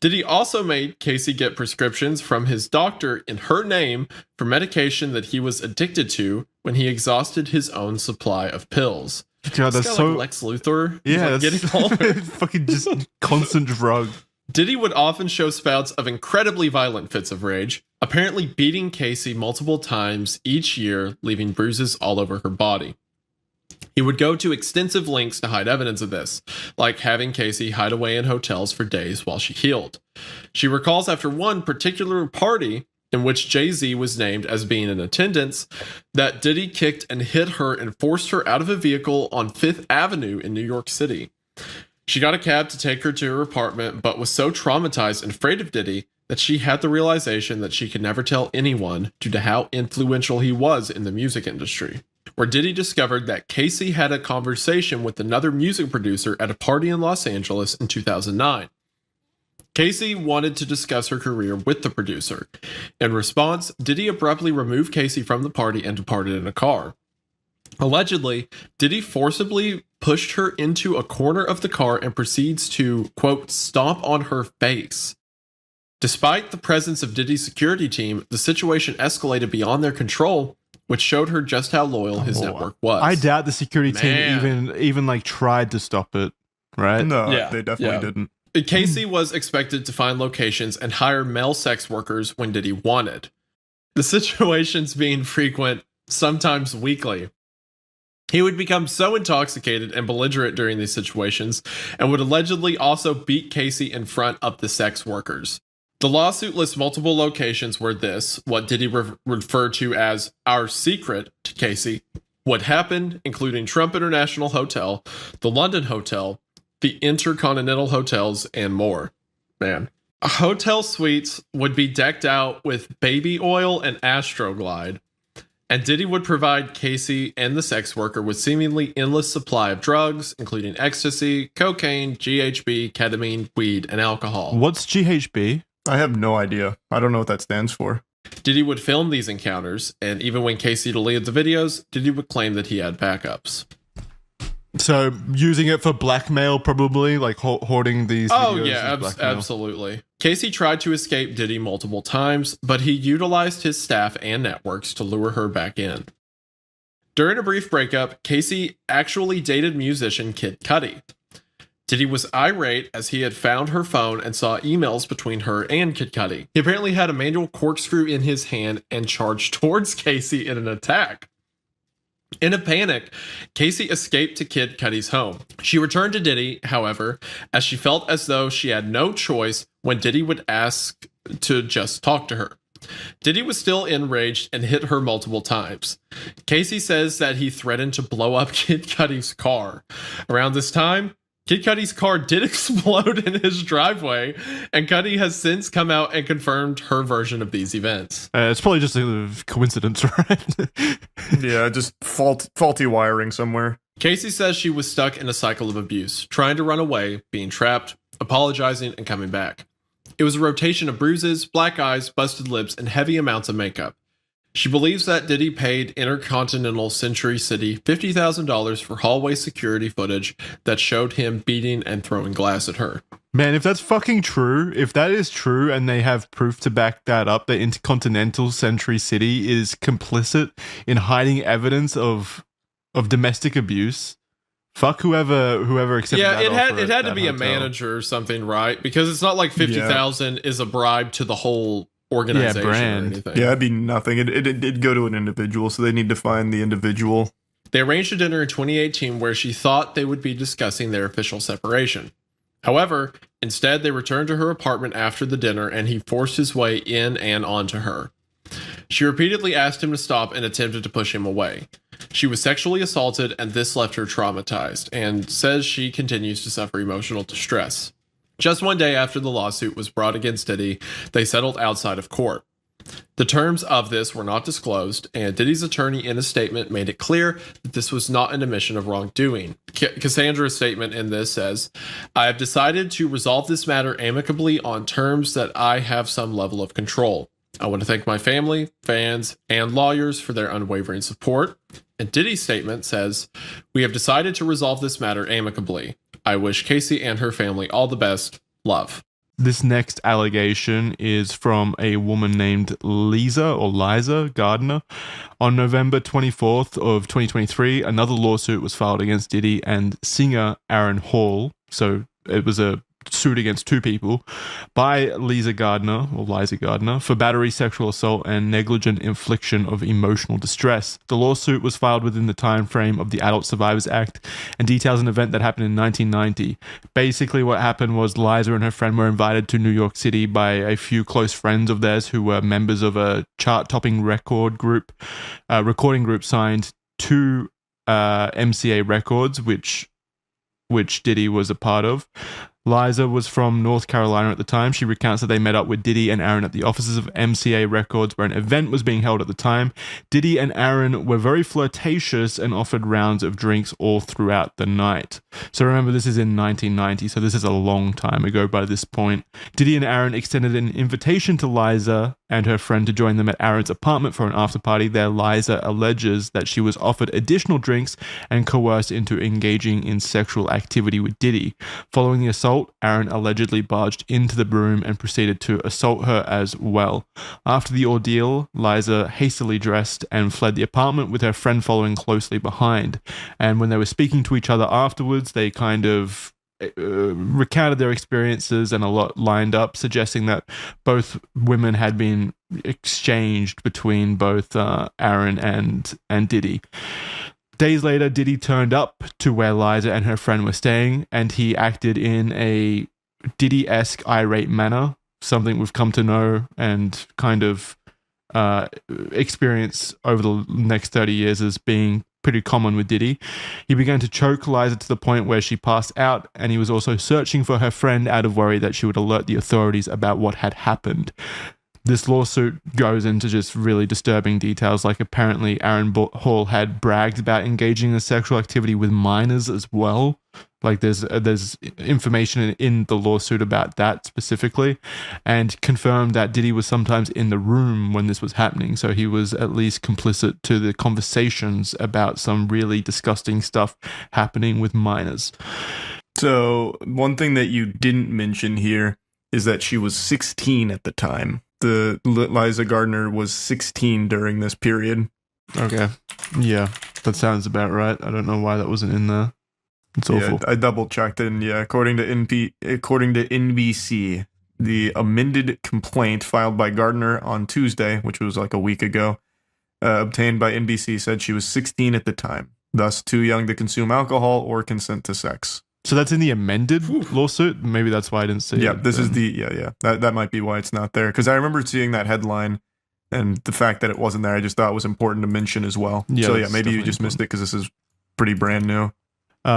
Diddy also made Casey get prescriptions from his doctor in her name for medication that he was addicted to when he exhausted his own supply of pills. God, that's so like Lex Luthor. Yeah, like that's getting older. fucking just constant drug. Diddy would often show spouts of incredibly violent fits of rage, apparently beating Casey multiple times each year, leaving bruises all over her body. He would go to extensive lengths to hide evidence of this, like having Casey hide away in hotels for days while she healed. She recalls after one particular party, in which Jay-Z was named as being in attendance, that Diddy kicked and hit her and forced her out of a vehicle on 5th Avenue in New York City. She got a cab to take her to her apartment, but was so traumatized and afraid of Diddy that she had the realization that she could never tell anyone due to how influential he was in the music industry. Where Diddy discovered that Casey had a conversation with another music producer at a party in Los Angeles in 2009. Casey wanted to discuss her career with the producer. In response, Diddy abruptly removed Casey from the party and departed in a car. Allegedly, Diddy forcibly pushed her into a corner of the car and proceeds to, quote, stomp on her face. Despite the presence of Diddy's security team, the situation escalated beyond their control, which showed her just how loyal his network was. I doubt the security team even like tried to stop it, right? No, they definitely didn't. Casey was expected to find locations and hire male sex workers when Diddy wanted. The situations being frequent, sometimes weekly. He would become so intoxicated and belligerent during these situations and would allegedly also beat Casey in front of the sex workers. The lawsuit lists multiple locations where this, what Diddy referred to as our secret to Casey, would happen, including Trump International Hotel, the London Hotel, the Intercontinental Hotels, and more. Man. Hotel suites would be decked out with baby oil and Astroglide, and Diddy would provide Casey and the sex worker with seemingly endless supply of drugs, including ecstasy, cocaine, GHB, ketamine, weed, and alcohol. What's GHB? I have no idea. I don't know what that stands for. Diddy would film these encounters, and even when Casey deleted the videos, Diddy would claim that he had backups. So using it for blackmail, probably, like hoarding these videos. Oh yeah, absolutely. Casey tried to escape Diddy multiple times, but he utilized his staff and networks to lure her back in. During a brief breakup, Casey actually dated musician Kid Cudi. Diddy was irate as he had found her phone and saw emails between her and Kid Cudi. He apparently had a manual corkscrew in his hand and charged towards Casey in an attack. In a panic, Casey escaped to Kid Cudi's home. She returned to Diddy, however, as she felt as though she had no choice when Diddy would ask to just talk to her. Diddy was still enraged and hit her multiple times. Casey says that he threatened to blow up Kid Cudi's car. Around this time, Kid Cudi's car did explode in his driveway, and Cudi has since come out and confirmed her version of these events. It's probably just a coincidence, right? Yeah, just faulty wiring somewhere. Casey says she was stuck in a cycle of abuse, trying to run away, being trapped, apologizing, and coming back. It was a rotation of bruises, black eyes, busted lips, and heavy amounts of makeup. She believes that Diddy paid Intercontinental Century City $50,000 for hallway security footage that showed him beating and throwing glass at her. Man, if that's fucking true, if that is true and they have proof to back that up, that Intercontinental Century City is complicit in hiding evidence of domestic abuse, fuck whoever accepted that offer it had to at be that a hotel. manager or something, right? Because it's not like 50,000 is a bribe to the whole organization or anything. Yeah, it'd be nothing. It'd go to an individual, so they need to find the individual. They arranged a dinner in 2018 where she thought they would be discussing their official separation. However, instead they returned to her apartment after the dinner and he forced his way in and onto her. She repeatedly asked him to stop and attempted to push him away. She was sexually assaulted and this left her traumatized, and says she continues to suffer emotional distress. Just one day after the lawsuit was brought against Diddy, they settled outside of court. The terms of this were not disclosed, and Diddy's attorney in a statement made it clear that this was not an admission of wrongdoing. Cassandra's statement in this says, "I have decided to resolve this matter amicably on terms that I have some level of control. I want to thank my family, fans, and lawyers for their unwavering support." And Diddy's statement says, "We have decided to resolve this matter amicably. I wish Casey and her family all the best. Love." This next allegation is from a woman named Liza Gardner. On November 24th of 2023, another lawsuit was filed against Diddy and singer Aaron Hall. So it was a suit against two people by Liza Gardner for battery, sexual assault, and negligent infliction of emotional distress. The lawsuit was filed within the time frame of the Adult Survivors Act and details an event that happened in 1990. Basically, what happened was Liza and her friend were invited to New York City by a few close friends of theirs who were members of a chart-topping recording group signed to MCA Records, which Diddy was a part of. Liza was from North Carolina at the time. She recounts that they met up with Diddy and Aaron at the offices of MCA Records where an event was being held at the time. Diddy and Aaron were very flirtatious and offered rounds of drinks all throughout the night. So remember, this is in 1990, so this is a long time ago by this point. Diddy and Aaron extended an invitation to Liza and her friend to join them at Aaron's apartment for an after party. There, Liza alleges that she was offered additional drinks and coerced into engaging in sexual activity with Diddy. Following the assault, Aaron allegedly barged into the room and proceeded to assault her as well. After the ordeal, Liza hastily dressed and fled the apartment with her friend following closely behind. And when they were speaking to each other afterwards, they kind of recounted their experiences, and a lot lined up, suggesting that both women had been exchanged between both Aaron and Diddy. Days later, Diddy turned up to where Liza and her friend were staying, and he acted in a Diddy-esque irate manner, something we've come to know and kind of experience over the next 30 years as being pretty common with Diddy. He began to choke Liza to the point where she passed out, and he was also searching for her friend out of worry that she would alert the authorities about what had happened. This lawsuit goes into just really disturbing details, like apparently Aaron Hall had bragged about engaging in sexual activity with minors as well. Like there's information in the lawsuit about that specifically, and confirmed that Diddy was sometimes in the room when this was happening, so he was at least complicit to the conversations about some really disgusting stuff happening with minors. So one thing that you didn't mention here is that she was 16 at the time. The Liza Gardner was 16 during this period. Okay. Yeah, that sounds about right. I don't know why that wasn't in there. It's awful. Yeah, I double checked, and yeah, according to NBC, the amended complaint filed by Gardner on Tuesday, which was like a week ago, obtained by NBC, said she was 16 at the time, thus too young to consume alcohol or consent to sex. So that's in the amended lawsuit? Maybe that's why I didn't see it. Yeah, this is the, That might be why it's not there. Because I remember seeing that headline, and the fact that it wasn't there, I just thought it was important to mention as well. Yeah, so yeah, maybe you just missed it because this is pretty brand new.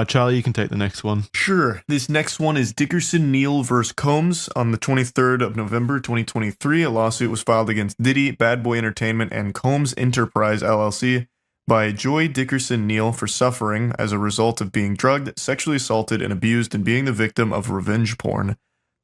Charlie, you can take the next one. Sure. This next one is Dickerson Neal versus Combs. On the 23rd of November, 2023, a lawsuit was filed against Diddy, Bad Boy Entertainment, and Combs Enterprise, LLC, by Joy Dickerson Neal for suffering as a result of being drugged, sexually assaulted, and abused and being the victim of revenge porn.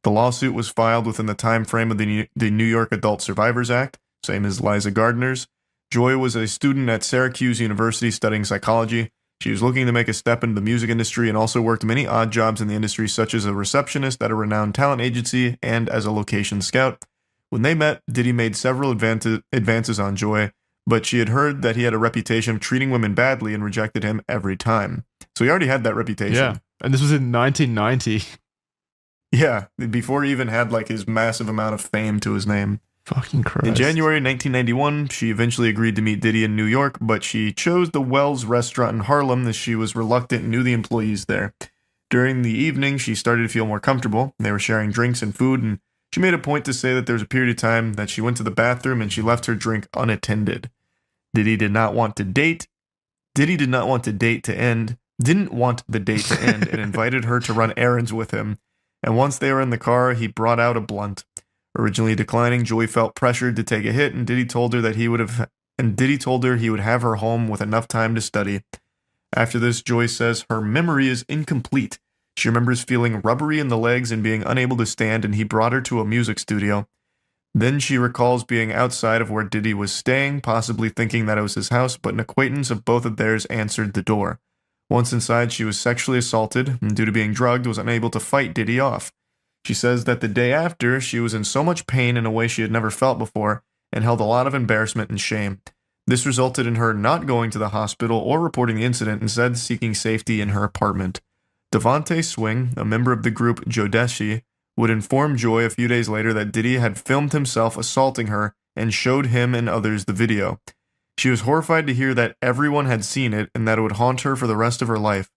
The lawsuit was filed within the time frame of the New York Adult Survivors Act, same as Liza Gardner's. Joy was a student at Syracuse University studying psychology. She was looking to make a step into the music industry and also worked many odd jobs in the industry, such as a receptionist at a renowned talent agency and as a location scout. When they met, Diddy made several advances on Joy, but she had heard that he had a reputation of treating women badly and rejected him every time. So he already had that reputation. Yeah, and this was in 1990. Yeah, before he even had like his massive amount of fame to his name. Fucking Christ. In January 1991, she eventually agreed to meet Diddy in New York, but she chose the Wells restaurant in Harlem as she was reluctant and knew the employees there. During the evening, she started to feel more comfortable. They were sharing drinks and food, and she made a point to say that there was a period of time that she went to the bathroom and she left her drink unattended. Didn't want the date to end, and invited her to run errands with him. And once they were in the car, he brought out a blunt. Originally declining, Joy felt pressured to take a hit, and Diddy told her he would have her home with enough time to study. After this, Joy says her memory is incomplete. She remembers feeling rubbery in the legs and being unable to stand, and he brought her to a music studio. Then she recalls being outside of where Diddy was staying, possibly thinking that it was his house, but an acquaintance of both of theirs answered the door. Once inside, she was sexually assaulted, and due to being drugged, was unable to fight Diddy off. She says that the day after, she was in so much pain in a way she had never felt before, and held a lot of embarrassment and shame. This resulted in her not going to the hospital or reporting the incident, instead seeking safety in her apartment. Devontae Swing, a member of the group Jodeshi, would inform Joy a few days later that Diddy had filmed himself assaulting her and showed him and others the video. She was horrified to hear that everyone had seen it and that it would haunt her for the rest of her life.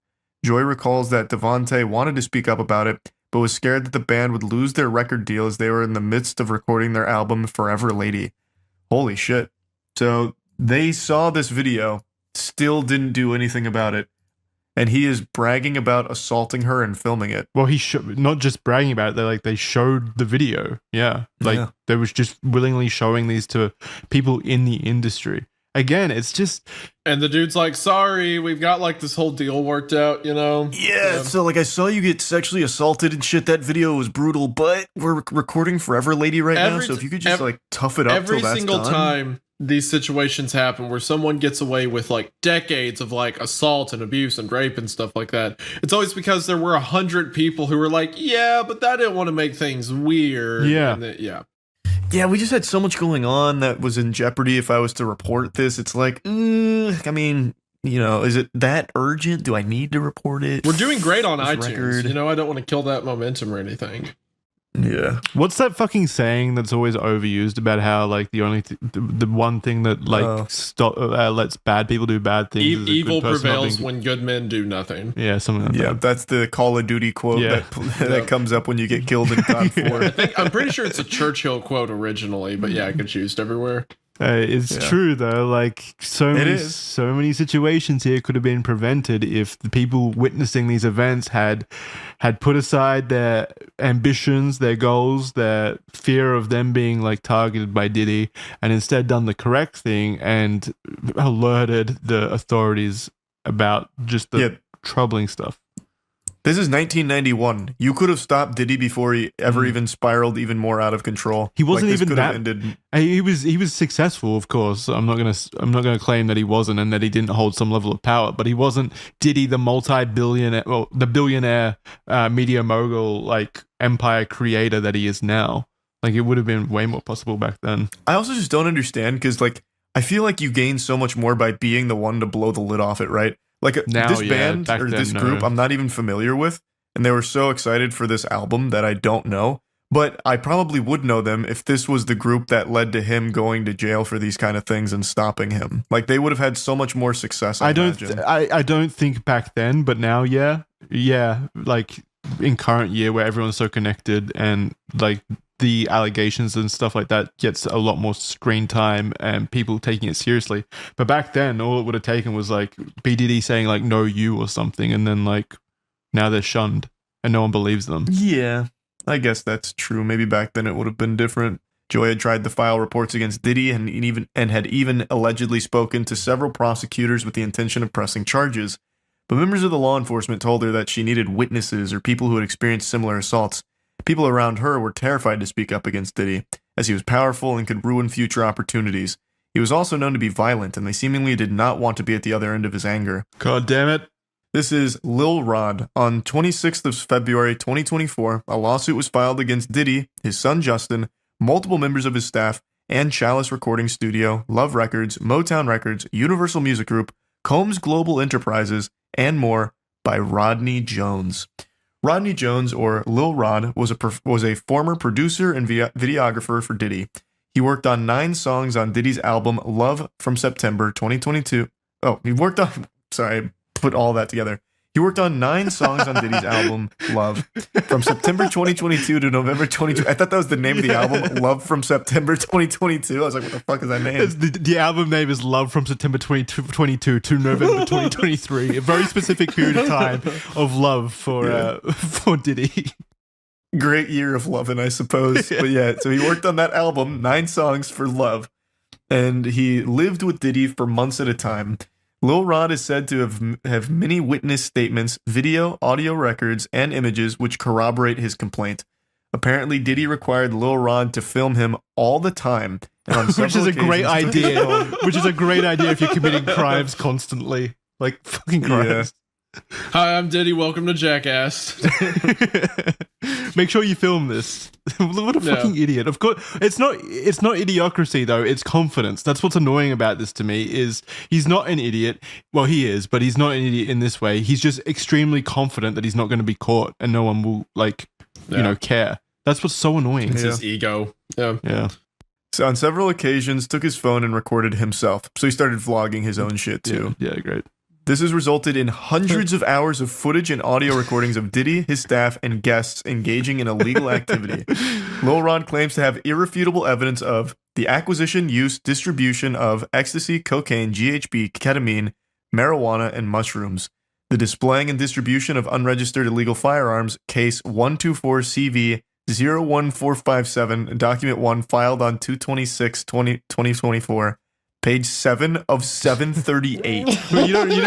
Joy recalls that Devontae wanted to speak up about it, but was scared that the band would lose their record deal as they were in the midst of recording their album Forever Lady. Holy shit. So they saw this video, still didn't do anything about it, and he is bragging about assaulting her and filming it. Well, he not just bragging about it, they showed the video. Yeah. They was just willingly showing these to people in the industry. Again, it's just... And the dude's like, sorry, we've got this whole deal worked out, Yeah, so I saw you get sexually assaulted and shit. That video was brutal, but we're recording Forever Lady right now, so if you could just tough it up till that's done. Every single time these situations happen where someone gets away with decades of assault and abuse and rape and stuff like that, it's always because there were 100 people who were like, yeah, but that didn't want to make things weird. Yeah. Yeah, we just had so much going on that was in jeopardy if I was to report this. It's is it that urgent? Do I need to report it? We're doing great on This iTunes. record. I don't want to kill that momentum or anything. Yeah. What's that fucking saying that's always overused about how like the only the one thing that like lets bad people do bad things? is a good Evil person not prevails being- when good men do nothing. Yeah, something like Yeah, that. that's the Call of Duty quote Yeah. that comes up when you get killed in COD 4. I'm pretty sure it's a Churchill quote originally, but yeah, it gets used everywhere. It's true though. Like so many situations here could have been prevented if the people witnessing these events had put aside their ambitions, their goals, their fear of them being like targeted by Diddy, and instead done the correct thing and alerted the authorities about just the troubling stuff. This is 1991. You could have stopped Diddy before he ever even spiraled even more out of control. He wasn't this even could have that. ended. He was successful, of course. I'm not gonna claim that he wasn't and that he didn't hold some level of power, but he wasn't Diddy, the the billionaire media mogul, like empire creator that he is now. Like it would have been way more possible back then. I also just don't understand because like I feel like you gain so much more by being the one to blow the lid off it, right? Like Now, this yeah, band back or then, this no. group, I'm not even familiar with, and they were so excited for this album that I don't know. But I probably would know them if this was the group that led to him going to jail for these kind of things and stopping him. Like they would have had so much more success. I don't think back then, but now, yeah, like in current year where everyone's so connected and like the allegations and stuff like that gets a lot more screen time and people taking it seriously. But back then, all it would have taken was like B Diddy saying like "no you" or something, and then like now they're shunned and no one believes them. Yeah, I guess that's true. Maybe back then it would have been different. Joy had tried to file reports against Diddy and had even allegedly spoken to several prosecutors with the intention of pressing charges. But members of the law enforcement told her that she needed witnesses or people who had experienced similar assaults. People around her were terrified to speak up against Diddy, as he was powerful and could ruin future opportunities. He was also known to be violent, and they seemingly did not want to be at the other end of his anger. God damn it. This is Lil Rod. On 26th of February 2024, a lawsuit was filed against Diddy, his son Justin, multiple members of his staff, and Chalice Recording Studio, Love Records, Motown Records, Universal Music Group, Combs Global Enterprises, and more by Rodney Jones. Rodney Jones, or Lil Rod, was a former producer and videographer for Diddy. He worked on 9 songs on Diddy's album Love from September 2022. I put all that together. He worked on 9 songs on Diddy's album Love from September 2022 to November 2022. I thought that was the name of the album, Love from September 2022. I was like, what the fuck is that name? The album name is Love from September 2022 to November 2023. A very specific period of time of love for Diddy. Great year of loving, I suppose. But yeah, so he worked on that album, 9 songs for Love, and he lived with Diddy for months at a time. Lil Rod is said to have many witness statements, video, audio records, and images which corroborate his complaint. Apparently, Diddy required Lil Rod to film him all the time, and on Which is a several great occasions took his idea. phone- Which is a great idea if you're committing crimes constantly. Like fucking Christ. Hi, I'm Diddy. Welcome to Jackass. Make sure you film this. What a fucking idiot. Of course, it's not idiocracy though, it's confidence. That's what's annoying about this to me is he's not an idiot. Well, he is, but he's not an idiot in this way. He's just extremely confident that he's not going to be caught and no one will care. That's what's so annoying. It's his ego. Yeah. So on several occasions, took his phone and recorded himself. So he started vlogging his own shit too. Yeah, great. This has resulted in hundreds of hours of footage and audio recordings of Diddy, his staff, and guests engaging in illegal activity. Lil Rod claims to have irrefutable evidence of the acquisition, use, distribution of ecstasy, cocaine, GHB, ketamine, marijuana, and mushrooms, the displaying and distribution of unregistered illegal firearms, case 124CV 01457, document 1 filed on 2/26/2024. Page 7 of 738. You don't need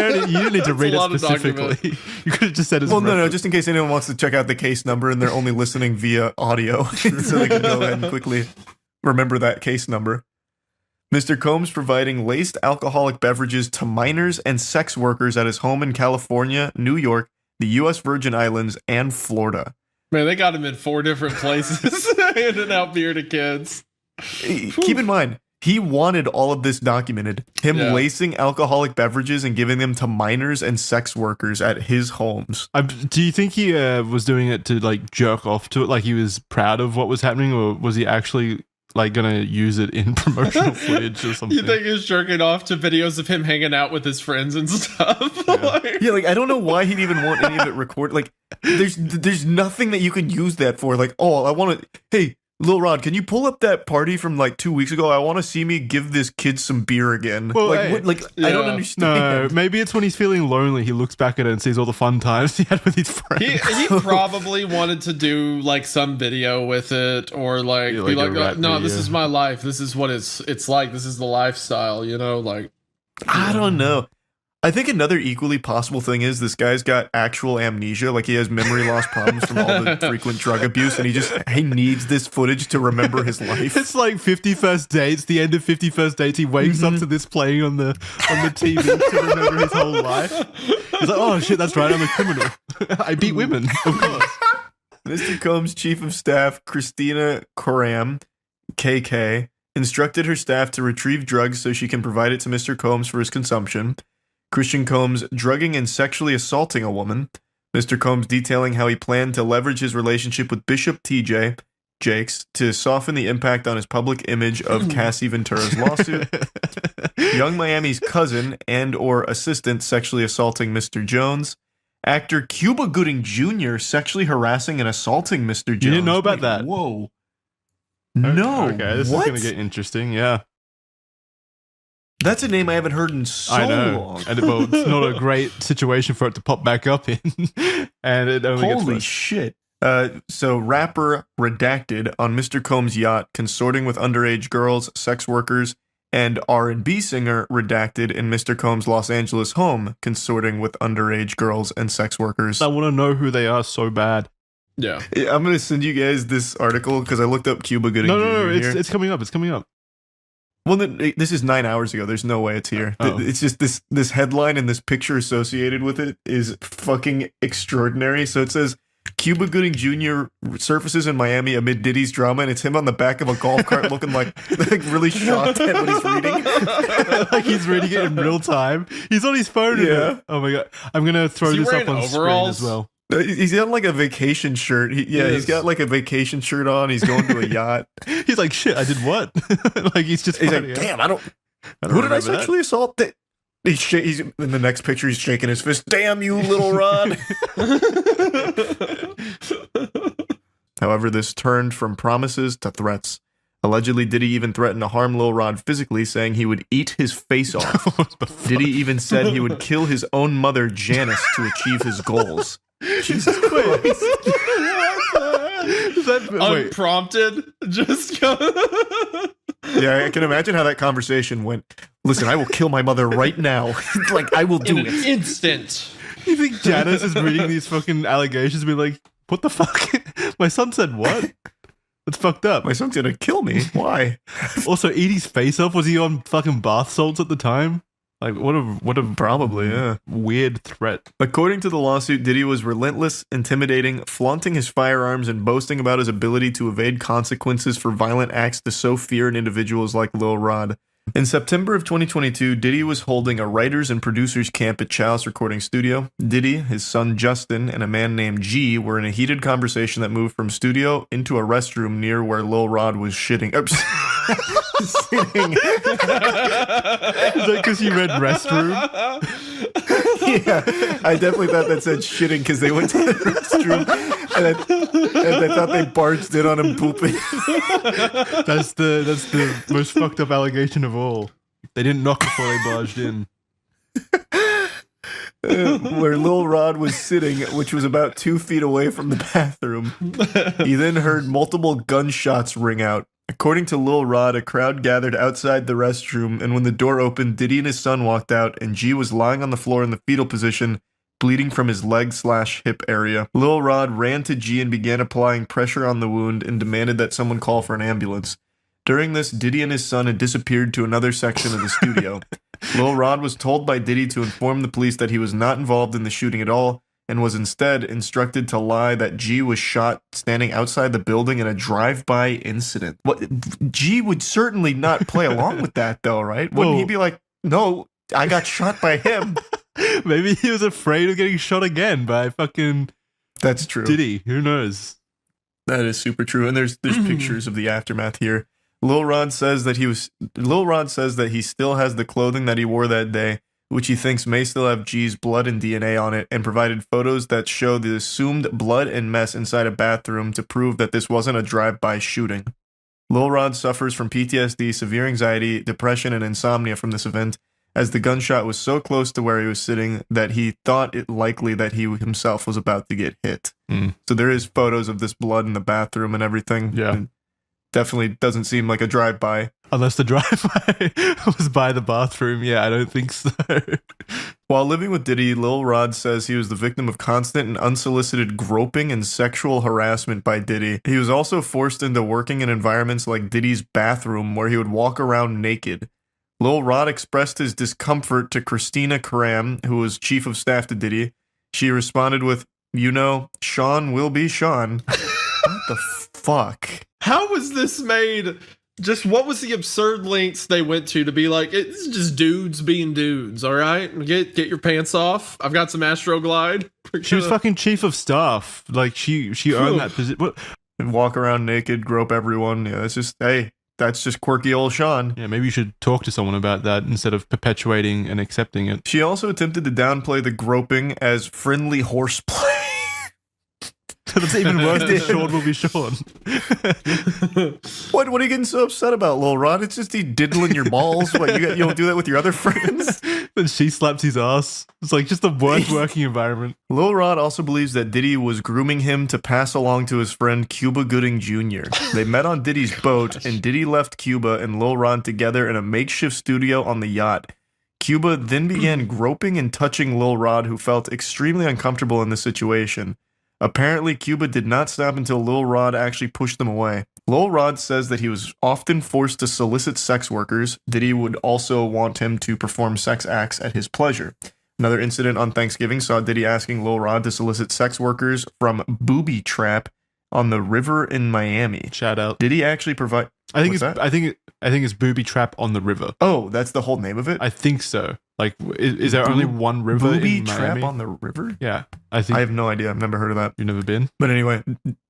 to read it specifically. You could have just said his No, just in case anyone wants to check out the case number and they're only listening via audio, so they can go ahead and quickly remember that case number. Mr. Combs providing laced alcoholic beverages to minors and sex workers at his home in California, New York, the U.S. Virgin Islands, and Florida. Man, they got him in 4 different places handing out beer to kids. Keep in mind, He wanted all of this documented. Him Yeah. lacing alcoholic beverages and giving them to minors and sex workers at his homes. Do you think he was doing it to like jerk off to it, like he was proud of what was happening, or was he actually like gonna use it in promotional footage or something? You think he's jerking off to videos of him hanging out with his friends and stuff? Yeah, like I don't know why he'd even want any of it recorded. Like, there's nothing that you could use that for. Like, oh, I want to. Hey, Lil Rod, can you pull up that party from like 2 weeks ago? I want to see me give this kid some beer again. Well, like, hey, what, like I don't yeah. understand. No, maybe it's when he's feeling lonely. He looks back at it and sees all the fun times he had with his friends. He probably wanted to do like some video with it, or like Yeah, be like a like, rap no, this video. is my life. This is what it's like. This is the lifestyle, you know, like. I don't know. I think another equally possible thing is this guy's got actual amnesia, like he has memory loss problems from all the frequent drug abuse, and he needs this footage to remember his life. It's like 50 First Dates, the end of 50 First Dates. He wakes up to this playing on the TV to remember his whole life. He's like, oh shit, that's right, I'm a criminal. I beat women, of course. Mr. Combs' chief of staff, Christina Coram, KK, instructed her staff to retrieve drugs so she can provide it to Mr. Combs for his consumption. Christian Combs drugging and sexually assaulting a woman. Mr. Combs detailing how he planned to leverage his relationship with Bishop TJ Jakes to soften the impact on his public image of Cassie Ventura's lawsuit. Young Miami's cousin and or assistant sexually assaulting Mr. Jones. Actor Cuba Gooding Jr. sexually harassing and assaulting Mr. Jones. You didn't know about Wait, that? Whoa. No. Okay, this what? is going to get interesting, yeah. That's a name I haven't heard in so I know. long. And well, it's not a great situation for it to pop back up in. And it only gets Holy worse. shit. So rapper Redacted on Mr. Combs' yacht consorting with underage girls, sex workers, and R&B singer Redacted in Mr. Combs' Los Angeles home consorting with underage girls and sex workers. I want to know who they are so bad. Yeah. I'm going to send you guys this article because I looked up Cuba Gooding No, Jr. here. it's coming up. It's coming up. Well, this is 9 hours ago. There's no way it's here. Oh. It's just this headline and this picture associated with it is fucking extraordinary. So it says, Cuba Gooding Jr. surfaces in Miami amid Diddy's drama, and it's him on the back of a golf cart looking like really shocked at what he's reading. Like he's reading it in real time. He's on his phone. Yeah. Oh my god. I'm going to throw Is he this up wearing on screen overalls? as well. He's got like a vacation shirt. He's got like a vacation shirt on. He's going to a yacht. He's like, shit, I did what? Like he's just He's finding like, out. damn, I don't. I don't Who did I remember that. sexually assault? He's in the next picture. He's shaking his fist. Damn you, little Rod. However, this turned from promises to threats. Allegedly, Diddy even threatened to harm Lil Rod physically, saying he would eat his face off. Diddy even said he would kill his own mother, Janice, to achieve his goals. Jesus Christ. Is that, wait, Unprompted. Just go. Yeah, I can imagine how that conversation went. Listen, I will kill my mother right now. Like, I will do In an it. instant. you think Janice is reading these fucking allegations and be like, what the fuck? My son said what? That's fucked up. My son's gonna kill me. Why? Also, eat his face off? Was he on fucking bath salts at the time? Like, what a Probably, yeah. weird threat. According to the lawsuit, Diddy was relentless, intimidating, flaunting his firearms, and boasting about his ability to evade consequences for violent acts to sow fear in individuals like Lil Rod. In September of 2022, Diddy was holding a writers and producers camp at Chalice Recording Studio. Diddy, his son Justin, and a man named G were in a heated conversation that moved from studio into a restroom near where Lil Rod was shitting. Sitting. Is that because you read restroom? Yeah, I definitely thought that said shitting because they went to the restroom and I thought they barged in on him pooping. That's the most fucked up allegation of all. They didn't knock before they barged in. Where Lil Rod was sitting, which was about 2 feet away from the bathroom. He then heard multiple gunshots ring out. According to Lil Rod, a crowd gathered outside the restroom, and when the door opened, Diddy and his son walked out, and G was lying on the floor in the fetal position, bleeding from his leg/hip area. Lil Rod ran to G and began applying pressure on the wound and demanded that someone call for an ambulance. During this, Diddy and his son had disappeared to another section of the studio. Lil Rod was told by Diddy to inform the police that he was not involved in the shooting at all, and was instead instructed to lie that G was shot standing outside the building in a drive-by incident. What? G would certainly not play along with that, though, right? Wouldn't he be like, no, I got shot by him? Maybe he was afraid of getting shot again by fucking That's true. Diddy. Who knows? That is super true. And there's pictures of the aftermath here. Lil Rod says that he still has the clothing that he wore that day, which he thinks may still have G's blood and DNA on it, and provided photos that show the assumed blood and mess inside a bathroom to prove that this wasn't a drive-by shooting. Lil Rod suffers from PTSD, severe anxiety, depression, and insomnia from this event, as the gunshot was so close to where he was sitting that he thought it likely that he himself was about to get hit. So there is photos of this blood in the bathroom and everything. Yeah. And definitely doesn't seem like a drive-by. Unless the drive-by was by the bathroom. Yeah, I don't think so. While living with Diddy, Lil Rod says he was the victim of constant and unsolicited groping and sexual harassment by Diddy. He was also forced into working in environments like Diddy's bathroom, where he would walk around naked. Lil Rod expressed his discomfort to Christina Karam, who was chief of staff to Diddy. She responded with, Sean will be Sean. What the fuck? How was this made? Just what was the absurd lengths they went to be like, it's just dudes being dudes, all right? Get your pants off. I've got some Astroglide. She was fucking chief of staff. Like, she earned that position. And walk around naked, grope everyone. Yeah, that's just quirky old Sean. Yeah, maybe you should talk to someone about that instead of perpetuating and accepting it. She also attempted to downplay the groping as friendly horseplay. That's even worse than Sean will be Sean. What are you getting so upset about, Lil Rod? It's just he diddling your balls. What, you don't do that with your other friends? Then she slaps his ass. It's like just the worst working environment. Lil Rod also believes that Diddy was grooming him to pass along to his friend Cuba Gooding Jr. They met on Diddy's boat, and Diddy left Cuba and Lil Rod together in a makeshift studio on the yacht. Cuba then began groping and touching Lil Rod, who felt extremely uncomfortable in the situation. Apparently, Cuba did not stop until Lil Rod actually pushed them away. Lil Rod says that he was often forced to solicit sex workers. Diddy would also want him to perform sex acts at his pleasure. Another incident on Thanksgiving saw Diddy asking Lil Rod to solicit sex workers from Booby Trap on the river in Miami. Shout out. Did he actually provide? I think it's Booby Trap on the river. Oh, that's the whole name of it? I think so. Like, is there only one river Booby in Trap Miami? on the river? Yeah, I have no idea. I've never heard of that. You've never been? But anyway,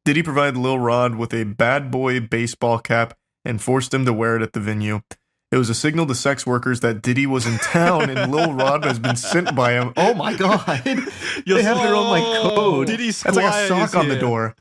Diddy provided Lil Rod with a bad boy baseball cap and forced him to wear it at the venue. It was a signal to sex workers that Diddy was in town and Lil Rod has been sent by him. Oh my god. They have their own code. That's like a sock on the door.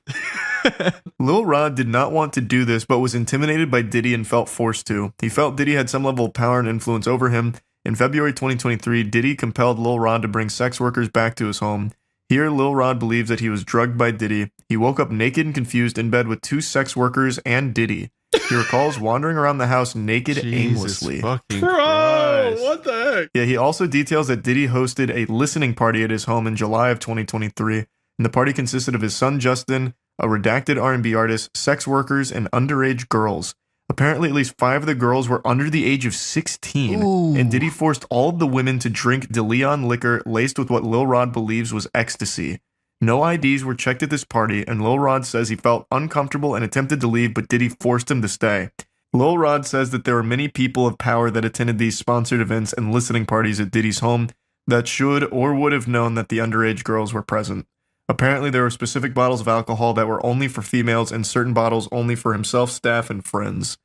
Lil Rod did not want to do this, but was intimidated by Diddy and felt forced to. He felt Diddy had some level of power and influence over him. In February 2023, Diddy compelled Lil Rod to bring sex workers back to his home. Here, Lil Rod believes that he was drugged by Diddy. He woke up naked and confused in bed with 2 sex workers and Diddy. He recalls wandering around the house naked aimlessly. Bro, what the heck? Yeah, he also details that Diddy hosted a listening party at his home in July of 2023, and the party consisted of his son Justin, a redacted R&B artist, sex workers, and underage girls. Apparently, at least 5 of the girls were under the age of 16, and Diddy forced all of the women to drink DeLeon liquor laced with what Lil Rod believes was ecstasy. No IDs were checked at this party, and Lil Rod says he felt uncomfortable and attempted to leave, but Diddy forced him to stay. Lil Rod says that there were many people of power that attended these sponsored events and listening parties at Diddy's home that should or would have known that the underage girls were present. Apparently, there were specific bottles of alcohol that were only for females and certain bottles only for himself, staff, and friends.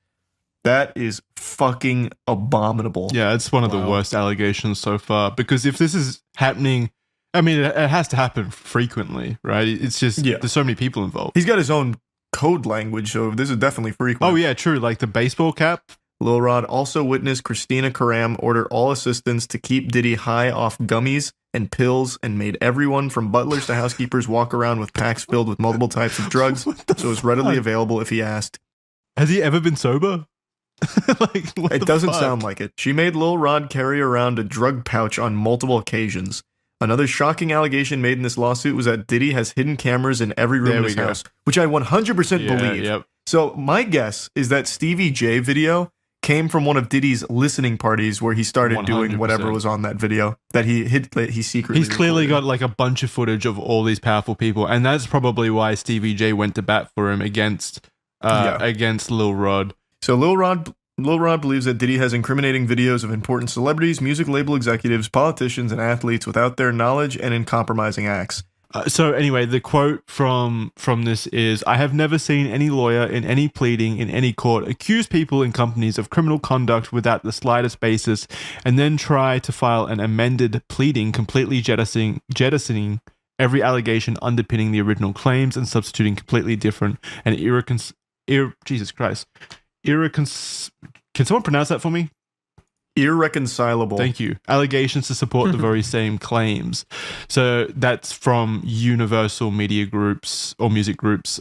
That is fucking abominable. Yeah, it's one of the worst allegations so far. Because if this is happening, I mean, it has to happen frequently, right? It's just, there's so many people involved. He's got his own code language, so this is definitely frequent. Oh, yeah, true. Like the baseball cap. Lil Rod also witnessed Christina Karam order all assistants to keep Diddy high off gummies and pills, and made everyone from butlers to housekeepers walk around with packs filled with multiple types of drugs, so it was readily available if he asked. Has he ever been sober? It doesn't sound like it. She made Lil Rod carry around a drug pouch on multiple occasions. Another shocking allegation made in this lawsuit was that Diddy has hidden cameras in every room in his house, which I 100% believe. So my guess is that Stevie J video came from one of Diddy's listening parties where he started doing 100%. whatever was on that video that he secretly. He's clearly recorded. got like a bunch of footage of all these powerful people, and that's probably why Stevie J went to bat for him against Lil Rod. So Lil Rod believes that Diddy has incriminating videos of important celebrities, music label executives, politicians, and athletes without their knowledge and in compromising acts. So anyway, the quote from this is, "I have never seen any lawyer in any pleading in any court accuse people in companies of criminal conduct without the slightest basis and then try to file an amended pleading completely jettisoning every allegation underpinning the original claims and substituting completely different and Jesus Christ. Can someone pronounce that for me? Irreconcilable. Thank you. Allegations to support the very same claims." So that's from Universal Media Group's or Music Group's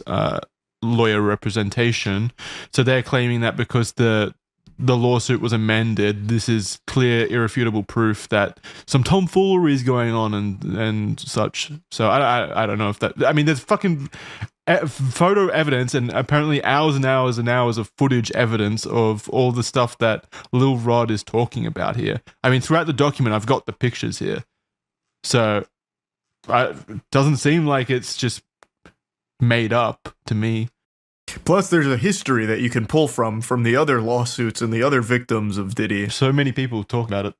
lawyer representation. So they're claiming that because the lawsuit was amended, this is clear, irrefutable proof that some tomfoolery is going on and such. So I don't know if that. I mean, there's fucking photo evidence and apparently hours and hours and hours of footage evidence of all the stuff that Lil Rod is talking about here. I mean, throughout the document, I've got the pictures here. So it doesn't seem like it's just made up to me. Plus, there's a history that you can pull from the other lawsuits and the other victims of Diddy. So many people talk about it.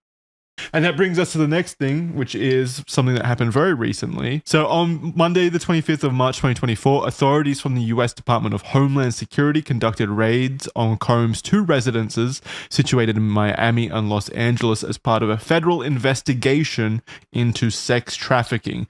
And that brings us to the next thing, which is something that happened very recently. So on Monday, the 25th of March, 2024, authorities from the U.S. Department of Homeland Security conducted raids on Combs' two residences situated in Miami and Los Angeles as part of a federal investigation into sex trafficking.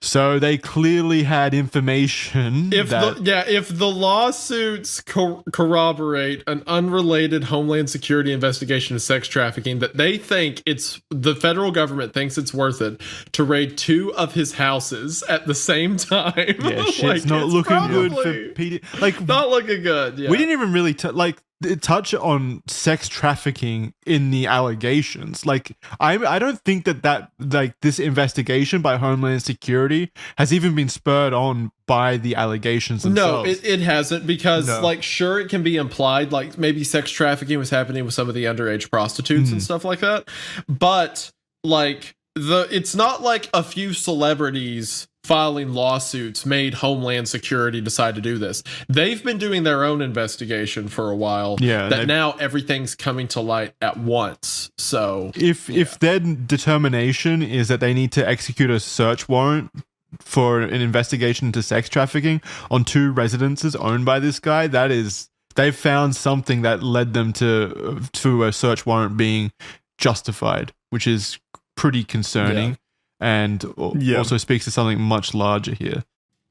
So they clearly had information. If the lawsuits corroborate an unrelated Homeland Security investigation of sex trafficking, that they think the federal government thinks it's worth it to raid two of his houses at the same time. Yeah, shit's not looking good for PD. Like, not looking good. Yeah. We didn't even really touch on sex trafficking in the allegations. Like, I don't think that like this investigation by Homeland Security has even been spurred on by the allegations themselves. No, it hasn't, because like, sure, it can be implied, like maybe sex trafficking was happening with some of the underage prostitutes and stuff like that, but like it's not like a few celebrities filing lawsuits made Homeland Security decide to do this. They've been doing their own investigation for a while. Yeah, that now everything's coming to light at once. So if their determination is that they need to execute a search warrant for an investigation into sex trafficking on two residences owned by this guy, they've found something that led them to a search warrant being justified, which is pretty concerning. Yeah. And also speaks to something much larger here.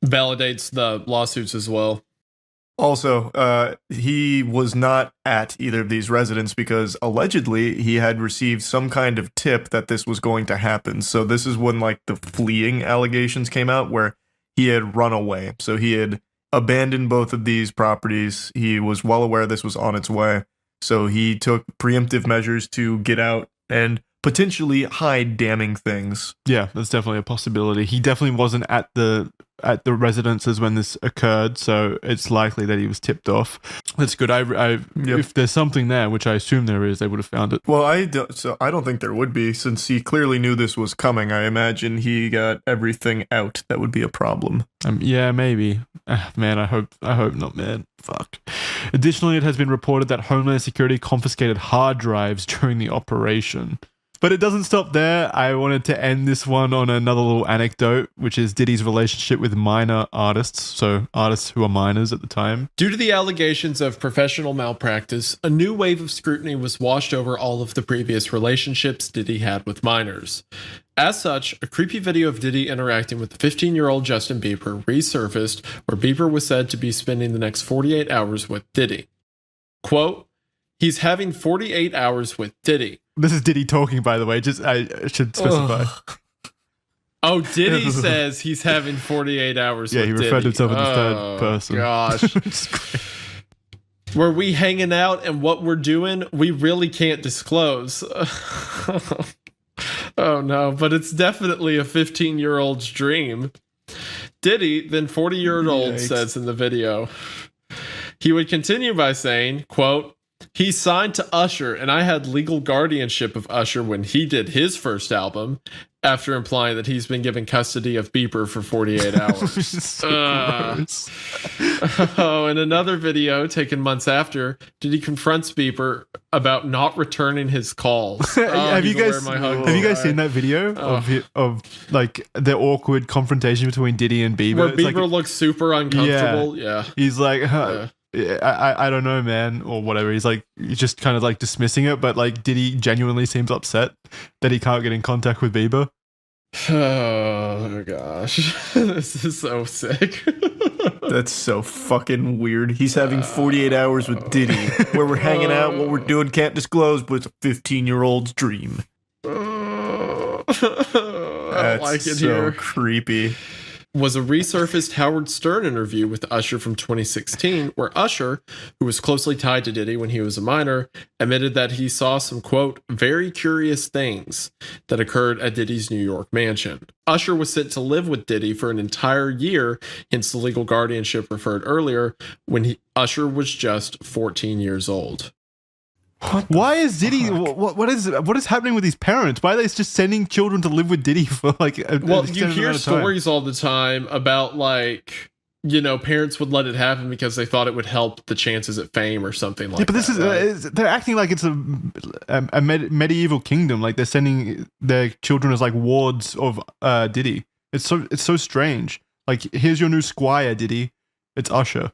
Validates the lawsuits as well. Also, he was not at either of these residents because allegedly he had received some kind of tip that this was going to happen. So this is when like the fleeing allegations came out where he had run away. So he had abandoned both of these properties. He was well aware this was on its way. So he took preemptive measures to get out and potentially hide damning things. Yeah, that's definitely a possibility. He definitely wasn't at the residences when this occurred, so it's likely that he was tipped off. That's good. If there's something there, which I assume there is, they would have found it. Well, I don't think there would be, since he clearly knew this was coming. I imagine he got everything out that would be a problem. Yeah, maybe. Man, I hope not, man. Fuck. Additionally, it has been reported that Homeland Security confiscated hard drives during the operation. But it doesn't stop there. I wanted to end this one on another little anecdote, which is Diddy's relationship with minor artists, so artists who are minors at the time. Due to the allegations of professional malpractice, a new wave of scrutiny was washed over all of the previous relationships Diddy had with minors. As such, a creepy video of Diddy interacting with the 15-year-old Justin Bieber resurfaced, where Bieber was said to be spending the next 48 hours with Diddy. Quote, "He's having 48 hours with Diddy." This is Diddy talking, by the way. Just I should specify. Oh, Diddy says he's having 48 hours with Diddy. Yeah, he referred to himself in the third person. Gosh. Were we hanging out and what we're doing, we really can't disclose. Oh no, but it's definitely a 15-year-old's dream. Diddy, then 40-year-old, says in the video. He would continue by saying, quote, He signed to Usher, and I had legal guardianship of Usher when he did his first album, after implying that he's been given custody of Bieber for 48 hours. Oh, in another video taken months after, Diddy confronts Bieber about not returning his calls. Have you guys seen that video of like the awkward confrontation between Diddy and Bieber? Where Bieber looks super uncomfortable. Yeah. He's like, I don't know, man, or whatever. He's just kind of like dismissing it, but like Diddy genuinely seems upset that he can't get in contact with Bieber. Oh gosh, this is so sick. That's so fucking weird. He's having 48 hours with Diddy, where we're hanging out, what we're doing can't disclose, but it's a 15-year-old's dream. That's like it so here. Creepy. Was a resurfaced Howard Stern interview with Usher from 2016, where Usher, who was closely tied to Diddy when he was a minor, admitted that he saw some, quote, very curious things that occurred at Diddy's New York mansion. Usher was sent to live with Diddy for an entire year, hence the legal guardianship referred earlier, when Usher was just 14 years old. Why is Diddy? What is happening with his parents? Why are they just sending children to live with Diddy for like? You hear stories all the time about like, parents would let it happen because they thought it would help the chances at fame or something like that. Yeah, but this they're acting like it's a medieval kingdom. Like they're sending their children as like wards of Diddy. It's so strange. Like, here's your new squire, Diddy. It's Usher.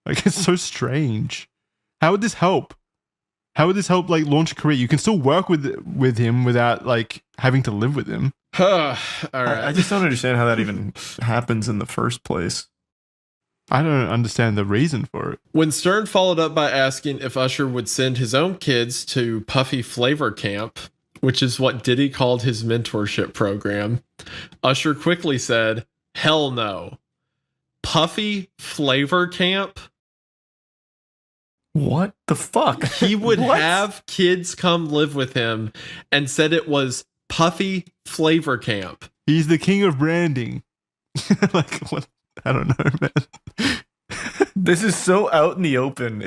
Like, it's so strange. How would this help? How would this help, like, launch a career? You can still work with him without, like, having to live with him. All right. I just don't understand how that even happens in the first place. I don't understand the reason for it. When Stern followed up by asking if Usher would send his own kids to Puffy Flavor Camp, which is what Diddy called his mentorship program, Usher quickly said, hell no. Puffy Flavor Camp? What the fuck? He would have kids come live with him and said it was Puffy Flavor Camp. He's the king of branding. Like, what? I don't know, man. This is so out in the open.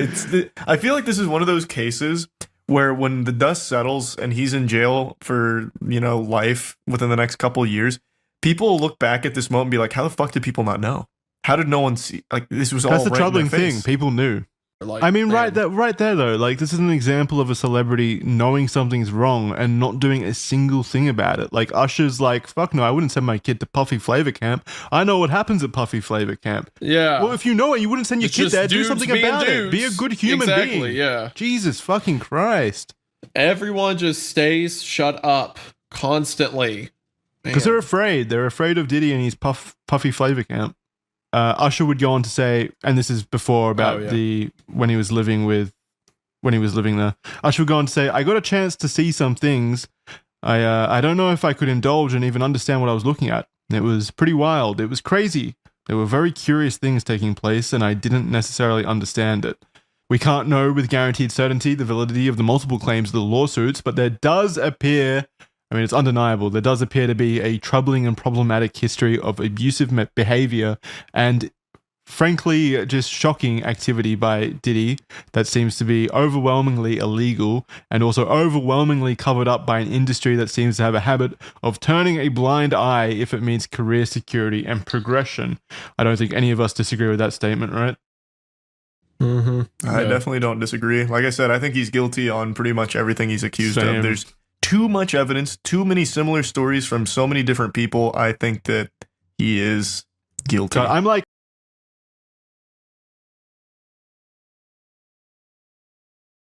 I feel like this is one of those cases where when the dust settles and he's in jail for, life within the next couple of years, people will look back at this moment and be like, how the fuck did people not know? How did no one see? Like, this was all That's the right troubling in their face. thing. People knew. Like, I mean, right there, though. Like, this is an example of a celebrity knowing something's wrong and not doing a single thing about it. Like, Usher's like, fuck no, I wouldn't send my kid to Puffy Flavor Camp. I know what happens at Puffy Flavor Camp. Yeah. Well, if you know it, you wouldn't send your kid there. Do something about it. Be a good human being. Exactly, yeah. Jesus fucking Christ. Everyone just stays shut up constantly. Because they're afraid. They're afraid of Diddy and his Puffy Flavor Camp. Usher would go on to say, and this is before about when he was living there. Usher would go on to say, I got a chance to see some things. I don't know if I could indulge and even understand what I was looking at. It was pretty wild. It was crazy. There were very curious things taking place, and I didn't necessarily understand it. We can't know with guaranteed certainty the validity of the multiple claims of the lawsuits, but there does appear, it's undeniable, there does appear to be a troubling and problematic history of abusive behavior and, frankly, just shocking activity by Diddy that seems to be overwhelmingly illegal and also overwhelmingly covered up by an industry that seems to have a habit of turning a blind eye if it means career security and progression. I don't think any of us disagree with that statement, right? Mm-hmm. I definitely don't disagree. Like I said, I think he's guilty on pretty much everything he's accused of. There's too much evidence, too many similar stories from so many different people. I think that he is guilty. God, I'm like